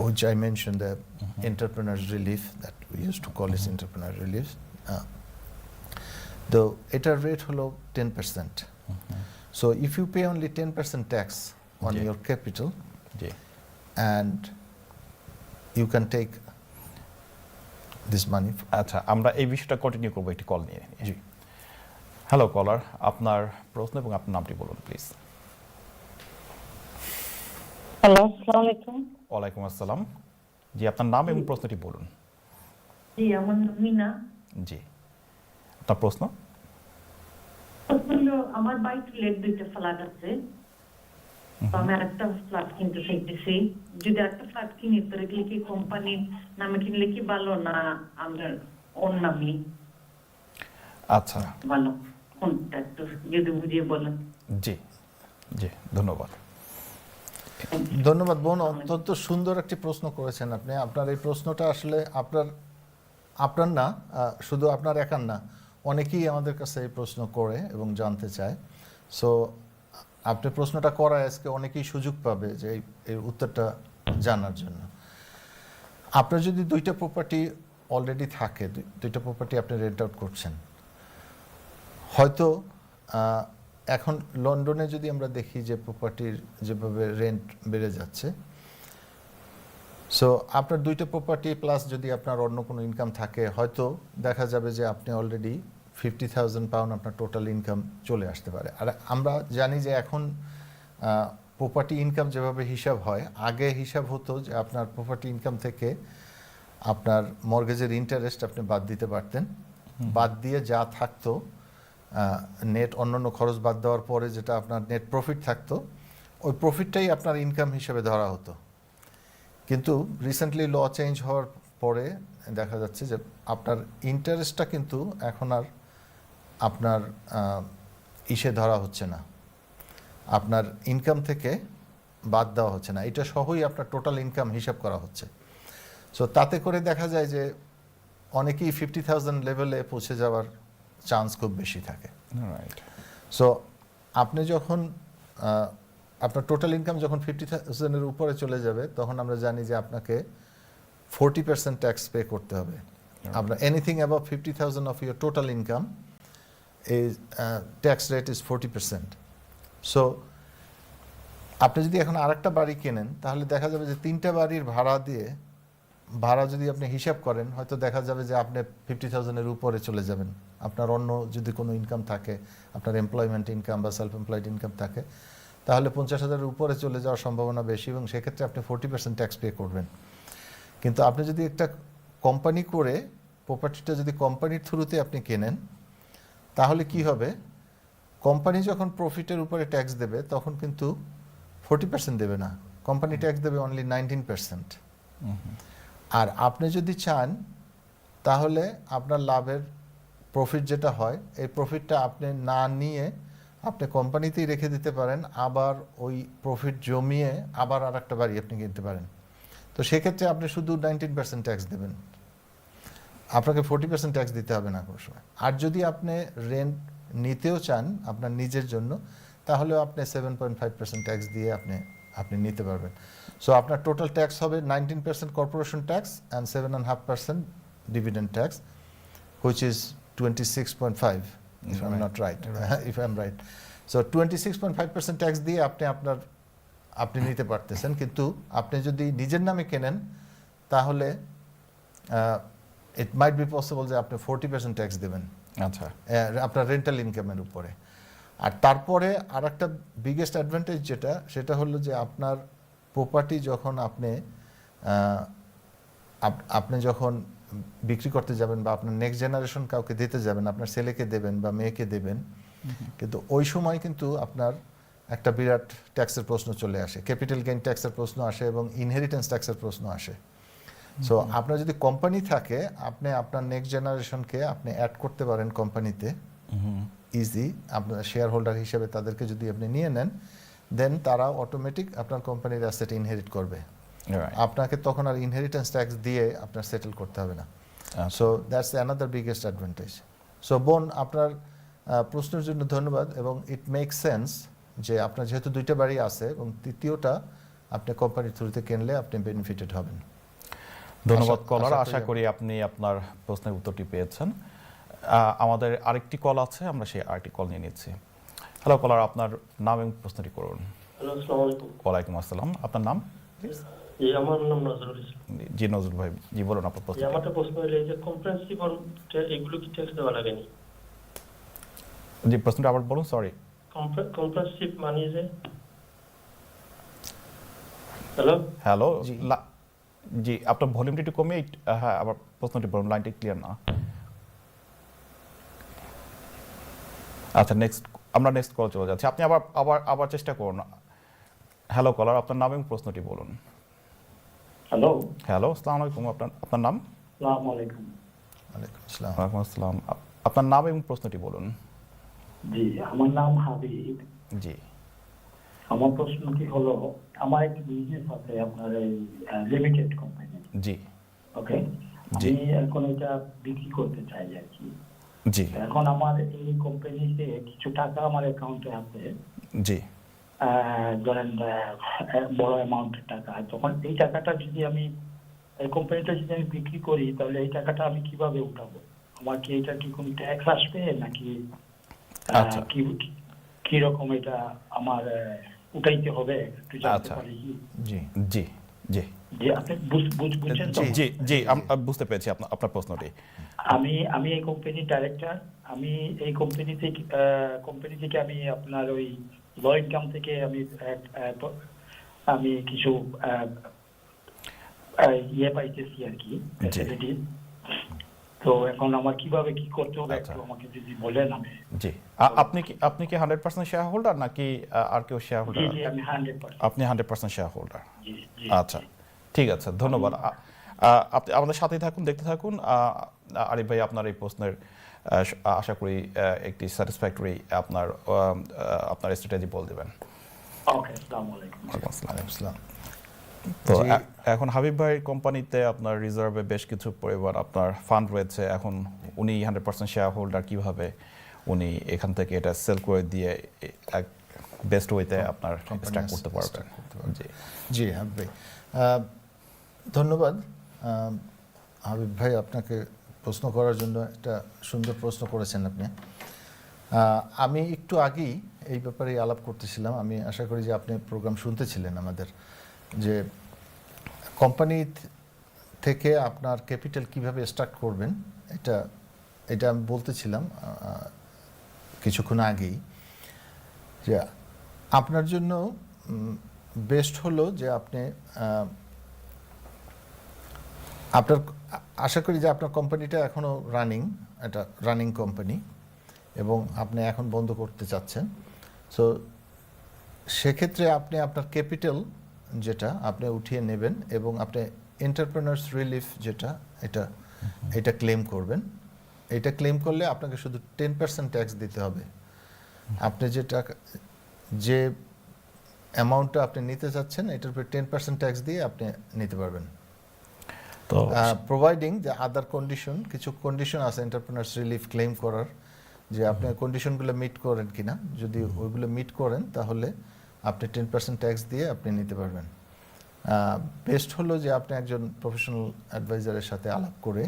which I mentioned, the entrepreneur's relief, that we used to call it entrepreneur relief, the etar rate holo 10%. So if you pay only 10% tax on your capital, and you can take this money. আচ্ছা, আমরা এই বিষয়টা কন্টিনিউ করবো একটি কল নিয়ে। জি, হ্যালো কলার, আপনার প্রশ্ন এবং আপনার নামটি বলুন প্লিজ। হ্যালো, আসসালামু আলাইকুম। ওয়ালাইকুম আসসালাম। জি, আপনার নাম এবং প্রশ্নটি বলুন। জি, আমার নাম মিনা। জি, আপনার প্রশ্ন? আমার বাইক লেট দুইটা ফ্ল্যাট আছে, তো আমি আরেকটা ফ্ল্যাট কিনতে চাইতেছি। যদি একটা ফ্ল্যাট কিনি, তো এগুলি কি কোম্পানির নামে কিনলে কি ভালো, না আমার ওন নামে আচ্ছা ভালো, কোনটা একটু যদি বুঝিয়ে বলেন। জি জি, ধন্যবাদ। ধন্যবাদ বোন, অত্যন্ত সুন্দর একটি প্রশ্ন করেছেন আপনি। আপনার এই প্রশ্নটা আসলে আপনার না, শুধু আপনার একার না, অনেকেই আমাদের কাছে এই প্রশ্ন করে এবং জানতে চায়। সো আপনি প্রশ্নটা করায় আজকে অনেকেই সুযোগ পাবে যে এই উত্তরটা জানার জন্য। আপনার যদি দুইটা প্রপার্টি অলরেডি থাকে, দুইটা প্রপার্টি আপনি রেন্ট আউট করছেন, হয়তো এখন লন্ডনে যদি আমরা দেখি যে প্রপার্টির যেভাবে রেন্ট বেড়ে যাচ্ছে, সো আপনার দুইটা প্রপার্টি প্লাস যদি আপনার অন্য কোনো ইনকাম থাকে, হয়তো দেখা যাবে যে আপনি অলরেডি 50,000 পাউন্ড আপনার টোটাল ইনকাম চলে আসতে পারে। আর আমরা জানি যে এখন প্রপার্টি ইনকাম যেভাবে হিসাব হয়, আগে হিসাব হতো যে আপনার প্রপার্টি ইনকাম থেকে আপনার মর্গেজের ইন্টারেস্ট আপনি বাদ দিতে পারতেন, বাদ দিয়ে যা থাকতো নেট অন্যান্য খরচ বাদ দেওয়ার পরে যেটা আপনার নেট প্রফিট থাকতো, ওই প্রফিটটাই আপনার ইনকাম হিসেবে ধরা হতো। কিন্তু রিসেন্টলি ল চেঞ্জ হওয়ার পরে দেখা যাচ্ছে যে আপনার ইন্টারেস্টটা কিন্তু এখন আর আপনার ইসে ধরা হচ্ছে না, আপনার ইনকাম থেকে বাদ দেওয়া হচ্ছে না, এটা সহই আপনার টোটাল ইনকাম হিসাব করা হচ্ছে। সো তাতে করে দেখা যায় যে অনেকেই 50,000 লেভেলে পৌঁছে যাওয়ার চান্স খুব বেশি থাকে। রাইট। সো আপনি যখন আপনার টোটাল ইনকাম যখন 50,000-এর উপরে চলে যাবে, তখন আমরা জানি যে আপনাকে 40% ট্যাক্স পে করতে হবে। আপনার anything above 50,000 of your total income এই ট্যাক্স রেট ইজ 40%। সো আপনি যদি এখন আরেকটা বাড়ি কেনেন, তাহলে দেখা যাবে যে 3টা বাড়ির ভাড়া যদি আপনি হিসাব করেন, হয়তো দেখা যাবে যে আপনি 50,000-এর উপরে চলে যাবেন। আপনার অন্য যদি কোনো ইনকাম থাকে, আপনার এমপ্লয়মেন্ট ইনকাম বা সেলফ এমপ্লয়েড ইনকাম থাকে, তাহলে 50,000-এর উপরে চলে যাওয়ার সম্ভাবনা বেশি, এবং সেক্ষেত্রে আপনি 40% ট্যাক্স পে করবেন। কিন্তু আপনি যদি একটা কোম্পানি করে প্রপার্টিটা যদি কোম্পানির থ্রুতে আপনি কেনেন, তাহলে কি হবে, কোম্পানি যখন প্রফিটের উপরে ট্যাক্স দেবে তখন কিন্তু 40% দেবে না, কোম্পানি ট্যাক্স দেবে অনলি 19%। আর আপনি যদি চান তাহলে আপনার লাভের প্রফিট যেটা হয়, এই প্রফিটটা আপনি না নিয়ে আপনি কোম্পানিতেই রেখে দিতে পারেন, আবার ওই প্রফিট জমিয়ে আবার আর একটা বাড়ি আপনি কিনতে পারেন। তো সেক্ষেত্রে আপনি শুধু 19% ট্যাক্স দেবেন, আপনাকে 40% ট্যাক্স দিতে হবে না কোনো সময়। আর যদি আপনি রেন্ট নিতেও চান আপনার নিজের জন্য, তাহলেও আপনি 7.5% ট্যাক্স দিয়ে আপনি নিতে পারবেন। সো আপনার টোটাল ট্যাক্স হবে 19% corporation tax and 7.5% dividend tax, which is 26.5 if I'm not right, if I'm right. So 26.5% tax দিয়ে আপনি নিতে পারতেছেন। কিন্তু আপনি যদি নিজের নামে কেনেন, তাহলে ইট মাইট বি পসিবল যে আপনি 40% ট্যাক্স দেবেন আচ্ছা, আপনার রেন্টাল ইনকামের উপরে। আর তারপরে আর একটা বিগেস্ট অ্যাডভান্টেজ সেটা হলো যে আপনার প্রপার্টি যখন আপনি যখন বিক্রি করতে যাবেন বা আপনার নেক্সট জেনারেশন কাউকে দিতে যাবেন, আপনার ছেলেকে দেবেন বা মেয়েকে দেবেন, কিন্তু ওই সময় কিন্তু আপনার একটা বিরাট ট্যাক্সের প্রশ্ন চলে আসে, ক্যাপিটাল গেইন ট্যাক্সের প্রশ্ন আসে এবং ইনহেরিটেন্স ট্যাক্সের প্রশ্ন আসে। সো আপনার যদি কোম্পানি থাকে, আপনি আপনার নেক্সট জেনারেশনকে আপনি অ্যাড করতে পারেন কোম্পানিতে ইজি, আপনার শেয়ার হোল্ডার হিসেবে তাদেরকে যদি আপনি নিয়ে নেন, দেন তারা অটোমেটিক আপনার কোম্পানির অ্যাসেট ইনহেরিট করবে। আপনাকে তখন আর ইনহেরিটেন্স ট্যাক্স দিয়ে আপনার সেটেল করতে হবে না। So that's another biggest advantage. So বোন, আপনার প্রশ্নের জন্য ধন্যবাদ, এবং ইট মেক সেন্স যে আপনার যেহেতু 2টা বাড়ি আছে এবং তৃতীয়টা আপনি কোম্পানির থ্রুতে কিনলে আপনি বেনিফিটেড হবেন। ধন্যবাদ কলার, আশা করি আপনি আপনার প্রশ্নের উত্তরটি পেয়েছেন। আমাদের আরেকটি কল আছে, আমরা সেই আরেকটি কল নিয়ে নিচ্ছি। হ্যালো কলার, আপনার নাম এবং প্রশ্নটি করুন। হ্যালো, আসসালামু আলাইকুম। ওয়ালাইকুম আসসালাম, আপনার নাম? জি, আমার নাম নজরুল ইসলাম। জি নজরুল ভাই, জি বলুন আপনার প্রশ্ন। আমার একটা প্রশ্ন হলো, এই যে কম্প্রেহেনসিভ এগুলো কি ট্যাক্স দেওয়া লাগেনি? জি, প্রশ্নটা আবার বলুন, সরি। কম্প্রেহেনসিভ মানে যে, হ্যালো হ্যালো, জি আপনার ভলিউমটি একটু কমিয়ে, হ্যাঁ আবার প্রশ্নটি বলুন, লাইনটি ক্লিয়ার না। আচ্ছা, আমরা নেক্সট কল চলে যাচ্ছি, আপনি আবার চেষ্টা করুন। হ্যালো কলার, আপনার নাম এবং প্রশ্নটি বলুন। হ্যালো আসসালামু আলাইকুম, আপনার নাম? আসসালামু আলাইকুম। ওয়ালাইকুম আসসালাম। ওয়ালাইকুম আসসালাম, আপনার নাম এবং প্রশ্নটি বলুন। জি, আমার নাম হাবিব। জি, আমার প্রশ্নটি হলো, আমার একটা বিজনেস আছে আপনার এই লিমিটেড কোম্পানি। জি, ওকে, জি। আমি এখন এটা বিক্রি করতে চাই আর কি। জি, এখন আমার এই কোম্পানিতে কিছু টাকা আমার অ্যাকাউন্টে আছে, জি, ধরেন বড় অ্যামাউন্টের টাকা। তখন এই টাকাটা যদি আমি এই কোম্পানিটা যদি আমি বিক্রি করি, তাহলে এই টাকাটা আমি কিভাবে উঠাবো? আমার কি এটা কি কোনো ট্যাক্স আসবে নাকি আচ্ছা, কি রকম এটা আমার উঠাইতে হবে? একটু জানতে আচ্ছা। পারি কি? জি জি, জি, যে আপনি বুঝছেন তো? জি জি বুঝতে পেরেছি আপনার প্রশ্নটি। আমি এই কোম্পানির ডাইরেক্টর। আমি এই কোম্পানি থেকে আমি আপনার ওই ল ইনকাম থেকে আমি কিছু ইয়ে পাইতেছি আর কি, ফ্যাসিলিটি। তো এখন আমার কিভাবে কি করতে হবে একটু আমাকে যদি বলেন। আমি জি আপনি কি 100% শেয়ার হোল্ডার নাকি আর কেউ শেয়ার হোল্ডার? জি আমি 100%। আপনি 100% শেয়ার হোল্ডার। জি জি আচ্ছা ঠিক আছে, ধন্যবাদ। আপনি আমাদের সাথেই থাকুন, দেখতে থাকুন। আরিফ ভাই আপনার এই প্রশ্নের আশা করি একটি স্যাটিসফ্যাক্টরি আপনার স্ট্র্যাটেজি বলে দেবেন। ওকে, আসসালামু আলাইকুম। ওয়ালাইকুম আসসালাম। তো জি। এখন হাবিব ভাইয়ের কোম্পানিতে আপনার রিজার্ভে বেশ কিছু পরিমাণ আপনার ফান্ড রয়েছে। এখন উনি 100% শেয়ার হোল্ডার, কিভাবে উনি এখান থেকে এটা সেল করে দিয়ে এক বেস্ট ওয়েতে আপনার স্টার্ট করতে পারবেন? জি জি হাবিব ভাই, ধন্যবাদ। হাবিব ভাই, আপনাকে প্রশ্ন করার জন্য একটা সুন্দর প্রশ্ন করেছেন আপনি। আমি একটু আগেই এই ব্যাপারে আলাপ করতেছিলাম। আমি আশা করি যে আপনি প্রোগ্রাম শুনতেছিলেন আমাদের, যে কোম্পানি থেকে আপনার ক্যাপিটাল কিভাবে স্টার্ট করবেন, এটা আমি বলতেছিলাম কিছুক্ষণ আগেই, যে আপনার জন্য বেস্ট হলো যে আপনি আপনার আশা করি যে আপনার কোম্পানিটা এখনও এটা রানিং কোম্পানি এবং আপনি এখন বন্ধ করতে চাচ্ছেন। সো সেক্ষেত্রে আপনি আপনার ক্যাপিটাল যেটা আপনি উঠিয়ে নেবেন এবং আপনি এন্টারপ্রেনার্স রিলিফ যেটা এটা ক্লেম করবেন। এটা ক্লেম করলে আপনাকে শুধু 10% ট্যাক্স দিতে হবে। আপনি যে অ্যামাউন্টটা আপনি নিতে চাচ্ছেন এটার উপর 10% ট্যাক্স দিয়ে আপনি নিতে পারবেন। তো প্রোভাইডিং যে আদার কিছু কন্ডিশন আছে এন্টারপ্রেনার্স রিলিফ ক্লেম করার, যে আপনি কন্ডিশনগুলো মিট করেন কিনা। যদি ওইগুলো মিট করেন তাহলে আপনি 10% ট্যাক্স দিয়ে আপনি নিতে পারবেন। বেস্ট হলো যে আপনি একজন প্রফেশনাল অ্যাডভাইজারের সাথে আলাপ করে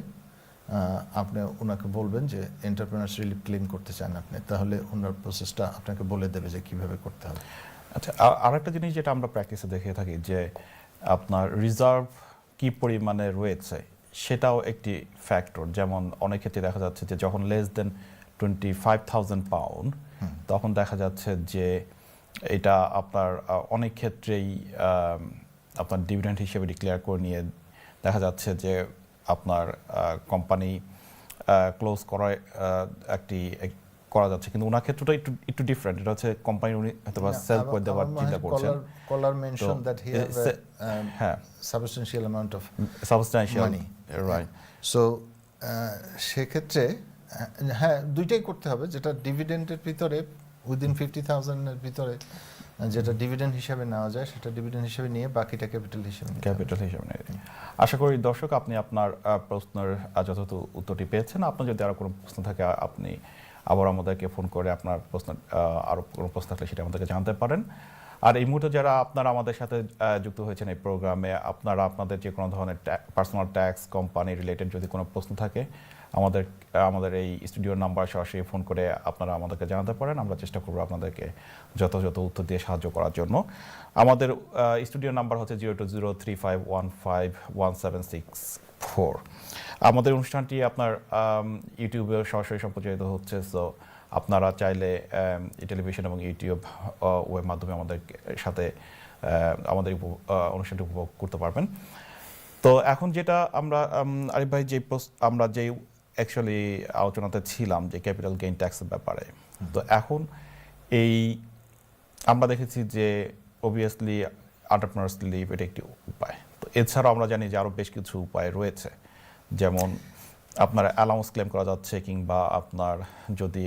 আপনি ওনাকে বলবেন যে এন্টারপ্রেনার্স রিলিফ ক্লেম করতে চান আপনি, তাহলে ওনার প্রসেসটা আপনাকে বলে দেবে যে কিভাবে করতে হবে। আচ্ছা, আরেকটা জিনিস যেটা আমরা প্র্যাকটিসে দেখে থাকি, যে আপনার রিজার্ভ কি পরিমাণে রয়েছে সেটাও একটি ফ্যাক্টর। যেমন অনেক ক্ষেত্রে দেখা যাচ্ছে যে যখন লেস দেন 25,000 পাউন্ড, তখন দেখা যাচ্ছে যে এটা আপনার অনেক ক্ষেত্রেই আপনার ডিভিডেন্ড হিসেবে ডিক্লেয়ার করে নিয়ে দেখা যাচ্ছে যে আপনার কোম্পানি ক্লোজ করায় করা যাচ্ছে। কিন্তু ওনার ক্ষেত্রটা একটু ডিফারেন্ট। এটা হচ্ছে কোম্পানি উনি হয়তো সেল করে দেওয়ার চিন্তা করছেন। কলার মেনশন দ্যাট হি হ্যাভ হ্যাঁ substantial amount of substantial money, right. So সেক্ষেত্রে হ্যাঁ দুইটাই করতে হবে, যেটা ডিভিডেন্ডের ভিতরে উইদিন 50,000 এর ভিতরে যেটা ডিভিডেন্ড হিসাবে নেওয়া যায় সেটা ডিভিডেন্ড হিসাবে নিয়ে বাকিটা ক্যাপিটাল হিসাবে নিয়ে। আশা করি দর্শক আপনি আপনার প্রশ্নের যথাযথ উত্তরটি পেয়েছেন। আপনার যদি আরো কোনো প্রশ্ন থাকে আপনি আবার আমাদেরকে ফোন করে আপনার প্রশ্ন আরো কোনো প্রশ্ন থাকলে সেটা আমাদেরকে জানতে পারেন। আর এই মুহূর্তে যারা আপনারা আমাদের সাথে যুক্ত হয়েছেন এই প্রোগ্রামে, আপনারা আপনাদের যে কোনো ধরনের পার্সোনাল ট্যাক্স কোম্পানি রিলেটেড যদি কোনো প্রশ্ন থাকে আমাদের এই স্টুডিওর নাম্বার সরাসরি ফোন করে আপনারা আমাদেরকে জানাতে পারেন। আমরা চেষ্টা করবো আপনাদেরকে যথাযথ উত্তর দিয়ে সাহায্য করার জন্য। আমাদের স্টুডিওর নাম্বার হচ্ছে 0203515176 আমাদের অনুষ্ঠানটি আপনার ইউটিউবে সরাসরি সম্প্রচারিত হচ্ছে। সো আপনারা চাইলে টেলিভিশন এবং ইউটিউব ওয়েব মাধ্যমে আমাদের সাথে আমাদের অনুষ্ঠানটি উপভোগ করতে পারবেন। তো এখন যেটা আমরা আরিফ ভাই আমরা যেই অ্যাকচুয়ালি আলোচনাতে ছিলাম যে ক্যাপিটাল গেইন ট্যাক্সের ব্যাপারে, তো এখন আমরা দেখেছি যে অবভিয়াসলি এন্টারপ্রেনার্স রিলিফ এটা একটি উপায়। তো এছাড়াও আমরা জানি যে আরও বেশ কিছু উপায় রয়েছে, যেমন আপনার অ্যালাউন্স ক্লেম করা যাচ্ছে, কিংবা আপনার যদি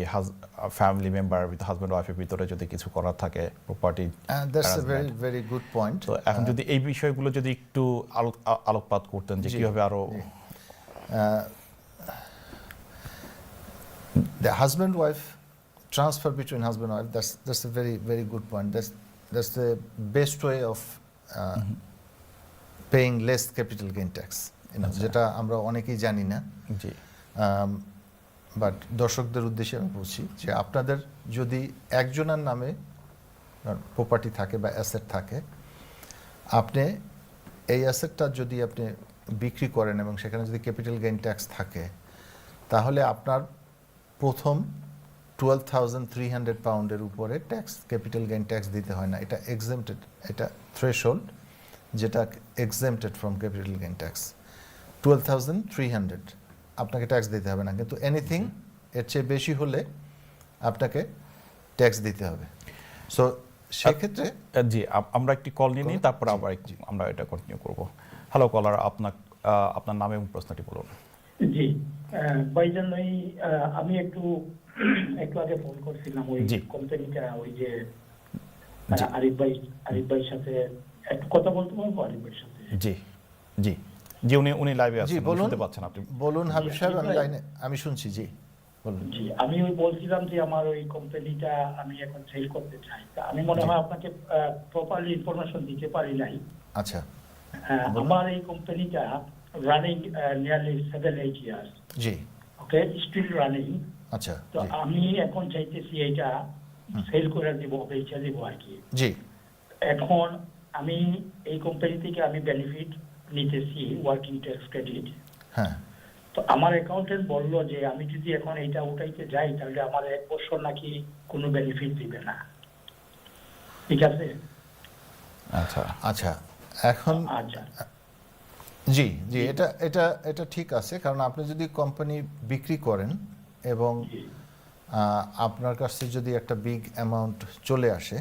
ফ্যামিলি মেম্বার হাজব্যান্ড ওয়াইফের ভিতরে যদি কিছু করার থাকে property. That's a very very good point. তো এখন যদি এই বিষয়গুলো যদি একটু আলোকপাত করতেন যে কিভাবে আরো the husband wife transfer between husband wife, that's a very very good point. That's the best way of paying less capital gain tax, যেটা আমরা অনেকেই জানি না। জি, বাট দর্শকদের উদ্দেশ্যে আমি বলছি যে আপনাদের যদি একজনের নামে প্রপার্টি থাকে বা অ্যাসেট থাকে, আপনি এই অ্যাসেটটা যদি আপনি বিক্রি করেন এবং সেখানে যদি ক্যাপিটাল গেইন ট্যাক্স থাকে, তাহলে আপনার প্রথম 12,300 পাউন্ডের উপরে ট্যাক্স, ক্যাপিটাল গেইন ট্যাক্স দিতে হয় না। এটা এক্সেম্পটেড, এটা থ্রেশহোল্ড যেটা exempted from capital gain tax. 12,300 আপনাকে ট্যাক্স দিতে হবে না, কিন্তু এনিথিং এর চেয়ে বেশি হলে আপনাকে ট্যাক্স দিতে হবে। সো সেক্ষেত্রে জি, আমরা একটি কল নিয়ে নিই, তারপর আবার আমরা এটা কন্টিনিউ করব। হ্যালো কলার, আপনার নাম এবং প্রশ্নটি বলুন। জি, ভাইজান, ওই আমি একটু আগে ফোন করছিলাম ওই জি। কোম্পানিটা, ওই যে জি। আরিফ ভাইয়ের সাথে একটু কথা বলতে পারবো আরিফ ভাইয়ের সাথে? জি জি জি, উনি লাইভে জি আছেন, বলুন, শুনতে পাচ্ছেন আপনি? বলুন হাবিব সাহেব, আমি জি, লাইনে, আমি শুনছি। জি বলুন। জি, আমি ওই বলছিলাম যে আমার ওই কোম্পানিটা আমি এখন সেল করতে চাই। তা আমি মনে হয় আপনাকে প্রপারলি ইনফরমেশন দিতে পারি নাই। আচ্ছা, আমার এই কোম্পানিটা রানিং নিয়ারলি 7-8 ইয়ার্স। জি, ওকে, স্টিল রানিং। আচ্ছা, তো জি, আমি এখন চাইতেছি এটা সেল করে দিব, বেচে দিব আর কি। জি, এখন আমি এই কোম্পানি থেকে আমি বেনিফিট নিতেছি, ওয়ার্কিং ট্যাক্স ক্রেডিট। হ্যাঁ, তো আমার অ্যাকাউন্টেন্ট বললো যে আমি যদি এখন এটা উঠাইতে যাই তাহলে আমার 1 বছর নাকি কোনো বেনিফিট দিবে না। ঠিক আছে? আচ্ছা আচ্ছা, এখন আচ্ছা, জি জি, এটা এটা এটা ঠিক আছে, কারণ আপনি যদি কোম্পানি বিক্রি করেন এবং জি আপনার কাছে যদি একটা বিগ অ্যামাউন্ট চলে আসে,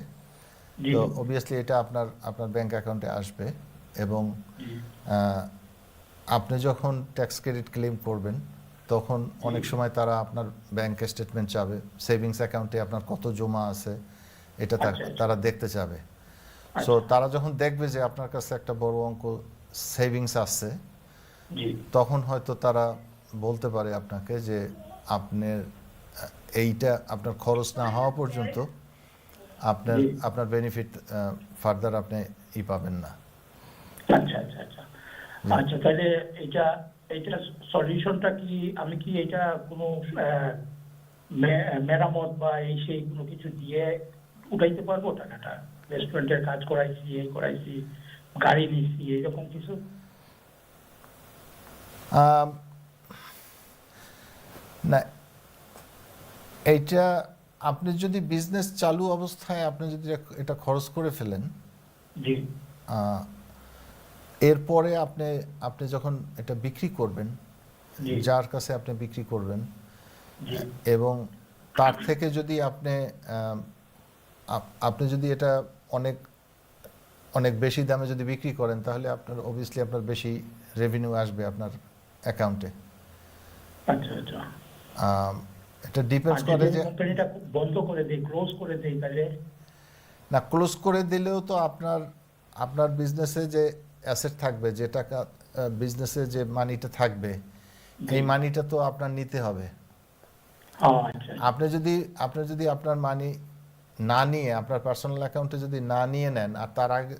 জি তো অবভিয়াসলি এটা আপনার ব্যাংক অ্যাকাউন্টে আসবে এবং জি আপনি যখন ট্যাক্স ক্রেডিট ক্লেম করবেন তখন অনেক সময় তারা আপনার ব্যাংক স্টেটমেন্ট চাবে, সেভিংস অ্যাকাউন্টে আপনার কত জমা আছে এটা আচ্ছা, তারা দেখতে চাবে। সো তারা যখন দেখবে যে আপনার কাছে একটা বড় অঙ্ক সেভিংস আছে, জি তখন হয়তো তারা বলতে পারে আপনাকে যে আপনার এইটা আপনার খরচ না হওয়া পর্যন্ত জি। আপনার বেনিফিট ফার্দার আপনি পাবেন না। আচ্ছা আচ্ছা আচ্ছা আচ্ছা, তাহলে এটা সলিউশনটা কি? আমি কি এটা কোনো মেরামত বা এই সেই কোনো কিছু দিয়ে উঠাইতে পারবো টাকাটা? রেস্টুরেন্টের কাজ করাইছি, এই করাইছি, গাড়ি নিচ্ছি, এরকম কিছু? আম, না, এইটা আপনি যদি বিজনেস চালু অবস্থায় আপনি যদি এটা খরচ করে ফেলেন, জি এরপরে আপনি যখন এটা বিক্রি করবেন, জি যার কাছে আপনি বিক্রি করবেন, জি এবং তার থেকে যদি আপনি যদি এটা অনেক অনেক বেশি দামে যদি বিক্রি করেন, তাহলে আপনার অবভিয়াসলি আপনার বেশি রেভিনিউ আসবে আপনার অ্যাকাউন্টে। আচ্ছা আচ্ছা। এটা ডিপেন্ডস আর করে যদি যে কোম্পানিটা বন্ধ করে দেই, ক্লোজ করে দেই, তাহলে? না, ক্লোজ করে দিলেও তো আপনার বিজনেসে যে অ্যাসেট থাকবে, যে টাকা বিজনেসে যে মানিটা থাকবে, এই মানিটা তো আপনার নিতে হবে। আচ্ছা আপনি যদি আপনার মানি না নিয়ে আপনার পার্সোনাল অ্যাকাউন্টে যদি না নিয়ে নেন আর তার আগে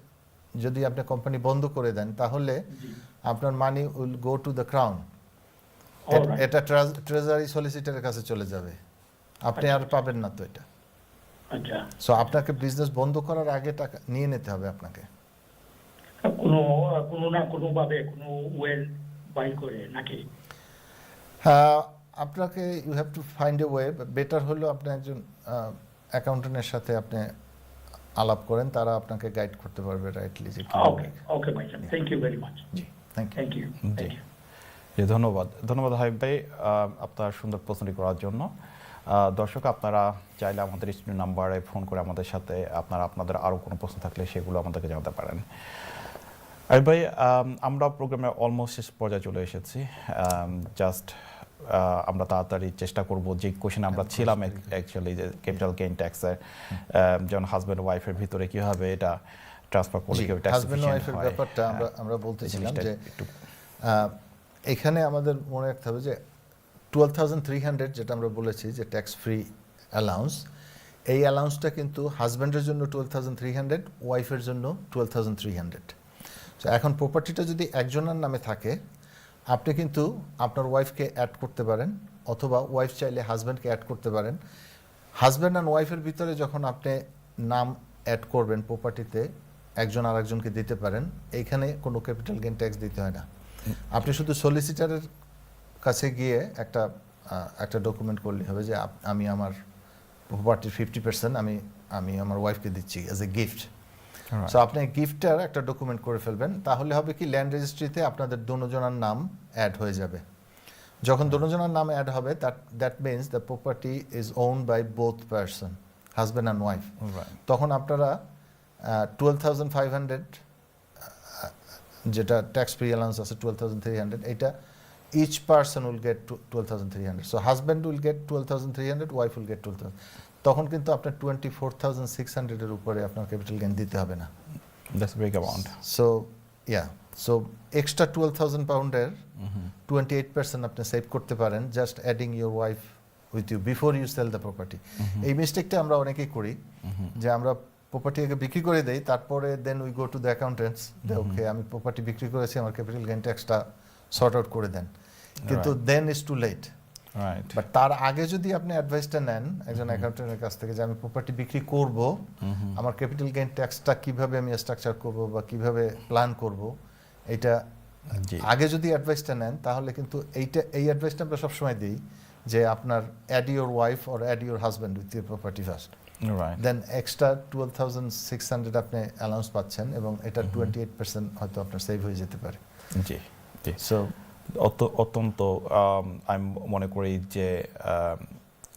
যদি আপনি কোম্পানি বন্ধ করে দেন, তাহলে জি আপনার money will go to the crown. Alright. এটা ট্রেজারি সলিসিটরের কাছে চলে যাবে, আপনি আর পাবেন না তো এটা। আচ্ছা, সো আপনাকে বিজনেস বন্ধ করার আগে টাকা নিয়ে নিতে হবে আপনাকে। কোনো না কোনো ভাবে কোনো ওয়েল বাই করে নাকি? হ্যাঁ, আপনাকে you have to find a way. Better হলো আপনি একজন অ্যাকাউন্টেন্টের সাথে আপনি আলাপ করেন, তারা আপনাকে গাইড করতে পারবে রাইটলি যে ওকে ওকে ভাইজান, থ্যাংক ইউ ভেরি মাচ। জি, থ্যাংক ইউ। থ্যাংক ইউ জি জি, ধন্যবাদ হাবিব ভাই আপনার সুন্দর প্রশ্নটি করার জন্য। দর্শক, আপনারা চাইলে আমাদের স্টুডিও নাম্বারে ফোন করে আমাদের সাথে আপনাদের আরও কোনো প্রশ্ন থাকলে সেগুলো আমাদেরকে জানাতে পারেন। হাবিব ভাই, আমরা প্রোগ্রামে অলমোস্ট শেষ পর্যায়ে চলে এসেছি। জাস্ট আমরা তাড়াতাড়ি চেষ্টা করব যে কোশ্চেন আমরা ছিলাম অ্যাকচুয়ালি, যে ক্যাপিটাল গেইন ট্যাক্সের, যেমন হাজব্যান্ড ওয়াইফের ভিতরে কীভাবে এটা ট্রান্সফার করলে কীভাবে ট্যাক্স হাজব্যান্ড ওয়াইফের ব্যাপারটা আমরা বলতেছিলাম যে এখানে আমাদের মনে রাখতে হবে যে 12,300 যেটা আমরা বলেছি যে ট্যাক্স ফ্রি অ্যালাউন্স, এই অ্যালাউন্সটা কিন্তু হাজব্যান্ডের জন্য 12,300, ওয়াইফের জন্য 12,300। তো এখন প্রপার্টিটা যদি একজনের নামে থাকে, আপনি কিন্তু আপনার ওয়াইফকে অ্যাড করতে পারেন, অথবা ওয়াইফ চাইলে হাজব্যান্ডকে অ্যাড করতে পারেন। হাজব্যান্ড অ্যান্ড ওয়াইফের ভিতরে যখন আপনি নাম অ্যাড করবেন প্রপার্টিতে, একজন আরেকজনকে দিতে পারেন, এইখানে কোনো ক্যাপিটাল গেইন ট্যাক্স দিতে হয় না। আপনি শুধু সলিসিটারের কাছে গিয়ে একটা ডকুমেন্ট করলে হবে যে আমি আমার প্রপার্টির 50% আমি আমার ওয়াইফকে দিচ্ছি as a gift. Alright. So আপনি গিফটটার একটা ডকুমেন্ট করে ফেলবেন, তাহলে হবে কি ল্যান্ড রেজিস্ট্রিতে আপনাদের দুজনের নাম অ্যাড হয়ে যাবে। যখন দুজনের নাম অ্যাড হবে that means the property is owned by both person, husband and wife. Right. তখন আপনারা 12,500 যেটা ট্যাক্স ফ্রি অ্যালাউন্স আছে 12,300, এটা each person will get 12,300। So husband will get 12,300, wife will get 12,000। তখন কিন্তু আপনার 24,600 এর উপরে আপনার ক্যাপিটাল গেইন দিতে হবে না। That's a big amount. So extra 12,000 পাউন্ডের 28% আপনি সেভ করতে পারেন just adding your wife with you before you sell the property. এই মিস্টেকটা আমরা অনেকেই করি, যে আমরা প্রপার্টি আগে বিক্রি করে দেই, তারপরে then we go to the accountants, okay আমি প্রপার্টি বিক্রি করেছি, আমার ক্যাপিটাল গেইন ট্যাক্সটা সর্ট আউট করে দেন, কিন্তু then is too late. Right. But তার আগে যদি আপনি অ্যাডভাইসটা নেন একজন অ্যাকাউন্টেন্টের কাছ থেকে যে আমি প্রপার্টি বিক্রি করব, আমার ক্যাপিটাল গেইন ট্যাক্সটা কিভাবে আমি স্ট্রাকচার করব বা কিভাবে প্ল্যান করব, এটা জি। আগে যদি অ্যাডভাইসটা নেন, তাহলে কিন্তু এই অ্যাডভাইসটা আমরা সবসময় দিই যে আপনার add your wife or add your husband with your property first, Right. Then extra 12,600 আপনি অ্যালাউন্স পাচ্ছেন, এবং এটা 28% হয়তো আপনার সেভ হয়ে যেতে পারে। জি জি। সো অত্যন্ত আমি মনে করি যে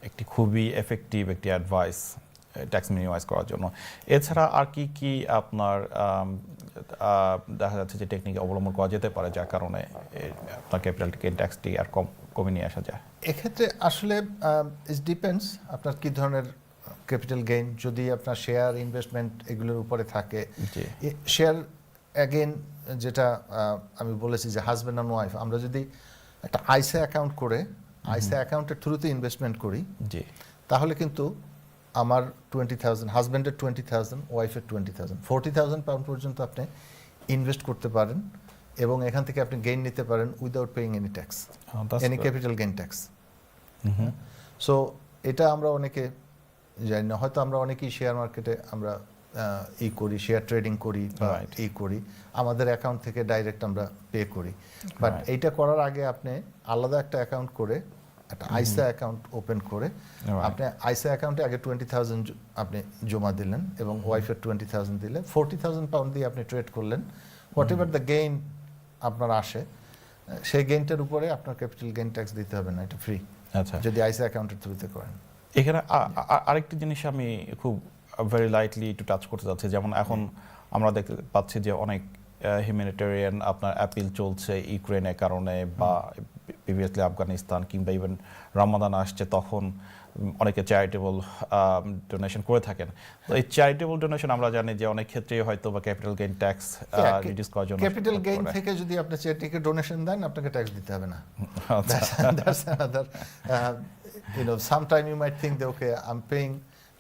একটি খুবই এফেক্টিভ একটি অ্যাডভাইস ট্যাক্স মিনিমাইজ করার জন্য। এছাড়া আর কি কি আপনার দেখা যাচ্ছে যে টেকনিক অবলম্বন করা যেতে পারে যার কারণে আপনার ক্যাপিটাল গেইন ট্যাক্সটি আর কমে নিয়ে আসা যায়? এক্ষেত্রে আসলে ইট ডিপেন্ডস আপনার কী ধরনের ক্যাপিটাল গেইন। যদি আপনার শেয়ার ইনভেস্টমেন্ট এগুলোর উপরে থাকে, জি। শেয়ার অ্যাগেন যেটা আমি বলেছি যে হাজব্যান্ড অ্যান্ড ওয়াইফ, আমরা যদি একটা আইসা অ্যাকাউন্ট করে আইসা অ্যাকাউন্টের থ্রুতে ইনভেস্টমেন্ট করি, জি। তাহলে কিন্তু আমার 20,000, হাজব্যান্ডের 20,000, ওয়াইফের 20,000, 40,000 পাউন্ড পর্যন্ত আপনি ইনভেস্ট করতে পারেন, এবং এখান থেকে আপনি গেইন নিতে পারেন without paying any tax, any capital gain tax. So এটা আমরা অনেকে জানি না, হয়তো আমরা অনেকেই শেয়ার মার্কেটে আমরা করি, শেয়ার ট্রেডিং করি বা করি, আমাদের অ্যাকাউন্ট থেকে ডাইরেক্ট আমরা পে করি। বাট এইটা করার আগে আপনি আলাদা একটা অ্যাকাউন্ট করে একটা আইসা অ্যাকাউন্ট ওপেন করে আপনি আইসা অ্যাকাউন্টে আগে 20,000 আপনি জমা দিলেন, এবং ওয়াইফের 20,000 দিলে 40,000 পাউন্ড দিয়ে আপনি ট্রেড করলেন। হোয়াট এভার দ্য গেইন আপনার আসে, সেই গেইনটার উপরে আপনার ক্যাপিটাল গেইন ট্যাক্স দিতে হবে না, এটা ফ্রি। আচ্ছা, যদি আইসা অ্যাকাউন্টের থ্রুতে করেন। এখানে আরেকটি জিনিস আমি খুব ভেরি লাইটলি একটু টাচ করতে চাচ্ছি, যেমন এখন আমরা দেখতে পাচ্ছি যে অনেক হিউম্যানিটেরিয়ান আপনার অ্যাপিল চলছে ইউক্রেনের কারণে, বা প্রিভিয়াসলি আফগানিস্তান, কিংবা ইভেন রমাদান আসছে, তখন অনেকে চ্যারিটেবল ডোনেশন করে থাকেন। তো এই চ্যারিটেবল ডোনেশন আমরা জানি যে অনেক ক্ষেত্রেই হয়তো বা ক্যাপিটাল গেইন ট্যাক্স রিডিউস করার জন্য ক্যাপিটাল গেইন থেকে যদি আপনি চ্যারিটিকে ডোনেশন দেন, আপনাকে ট্যাক্স দিতে হবে না। That's another, sometime you might think that, okay, I'm paying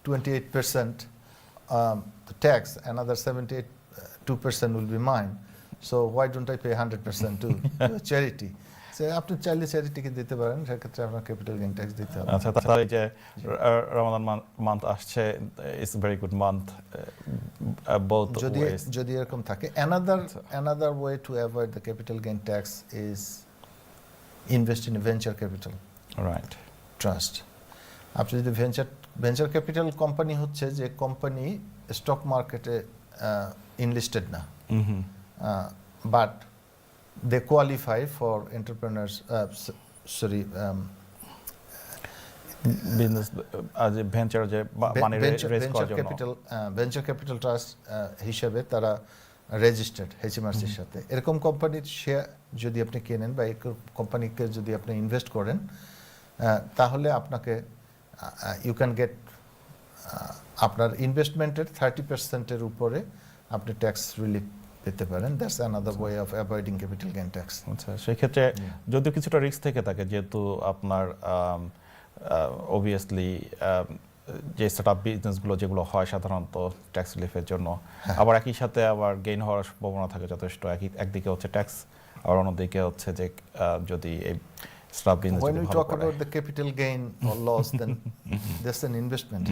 28% the tax, another 72% will be mine, so why don't I pay 100% to a charity? আপনি চাইলে চ্যারিটিকে দিতে পারেন, সেক্ষেত্রে আপনার ক্যাপিটাল গেইন ট্যাক্স দিতে হবে। আচ্ছা, তাহলে যে রমাদান মান্থ আসছে, it's very good month both wedge. যদি এরকম থাকে, another way to avoid the capital gain tax is invest in a venture capital right trust. আপনি যদি ভেঞ্চার ক্যাপিটাল কোম্পানি হচ্ছে যে কোম্পানি স্টক মার্কেটে ইনলিস্টেড না, but they qualify for entrepreneurs, business আজ ভেঞ্চার যে মানি রেজ করার জন্য ভেঞ্চার ক্যাপিটাল ট্রাস্ট হিসেবে তারা রেজিস্টার্ড HMRCর সাথে। এরকম কোম্পানির শেয়ার যদি আপনি কেনেন বা এরকম কোম্পানিকে যদি আপনি ইনভেস্ট করেন, তাহলে আপনাকে ইউ ক্যান গেট আপনার ইনভেস্টমেন্টের 30%-এর উপরে আপনি ট্যাক্স রিলিফ পেতে পারেন। That's another way of avoiding capital gain tax. আচ্ছা, সেক্ষেত্রে যদিও কিছুটা রিস্ক থেকে থাকে, যেহেতু আপনার অবভিয়াসলি যে সেটআপ বিজনেসগুলো যেগুলো হয় সাধারণত ট্যাক্স রিলিফের জন্য, আবার একই সাথে আবার গেইন হওয়ার সম্ভাবনা থাকে যথেষ্ট। একদিকে হচ্ছে ট্যাক্স, আর অন্যদিকে হচ্ছে যে যদি এই staff business when we talk about the capital gain or loss, then that's an investment.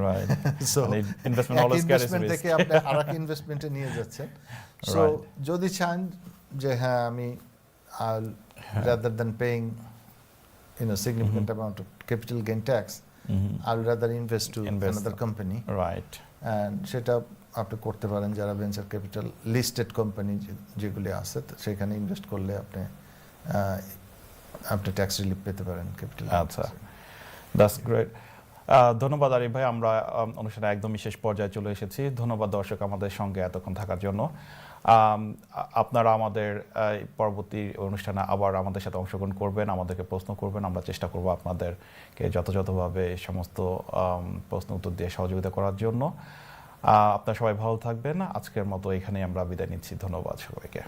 Right so মানে ইনভেস্টমেন্ট এক অলওয়েজ ক্যারিজ ইনভেস্টমেন্ট রিস্ক থেকে আপনি আরেক ইনভেস্টমেন্টে নিয়ে যাচ্ছেন। So Right. যদি চান যে হ্যাঁ আমি rather than paying significant amount of capital gain tax, I'll rather invest to Invest. another company, right and সেটা আপনি করতে পারেন যারা ভেঞ্চার ক্যাপিটাল লিস্টেড কোম্পানি যেগুলি আছে সেখানে ইনভেস্ট করলে আপনি ট্যাক্স রিলিফ পেতে পারেন ক্যাপিটাল। আচ্ছা, দ্যাটস গ্রেট। ধন্যবাদ আরিফ ভাই, আমরা অনুষ্ঠানে একদমই শেষ পর্যায়ে চলে এসেছি। ধন্যবাদ দর্শক আমাদের সঙ্গে এতক্ষণ থাকার জন্য। আপনারা আমাদের পরবর্তী অনুষ্ঠানে আবার আমাদের সাথে অংশগ্রহণ করবেন, আমাদেরকে প্রশ্ন করবেন, আমরা চেষ্টা করব আপনাদেরকে যথাযথভাবে এই সমস্ত প্রশ্ন উত্তর দিয়ে সহযোগিতা করার জন্য। আপনারা সবাই ভালো থাকবেন। আজকের মতো এখানেই আমরা বিদায় নিচ্ছি। ধন্যবাদ সবাইকে।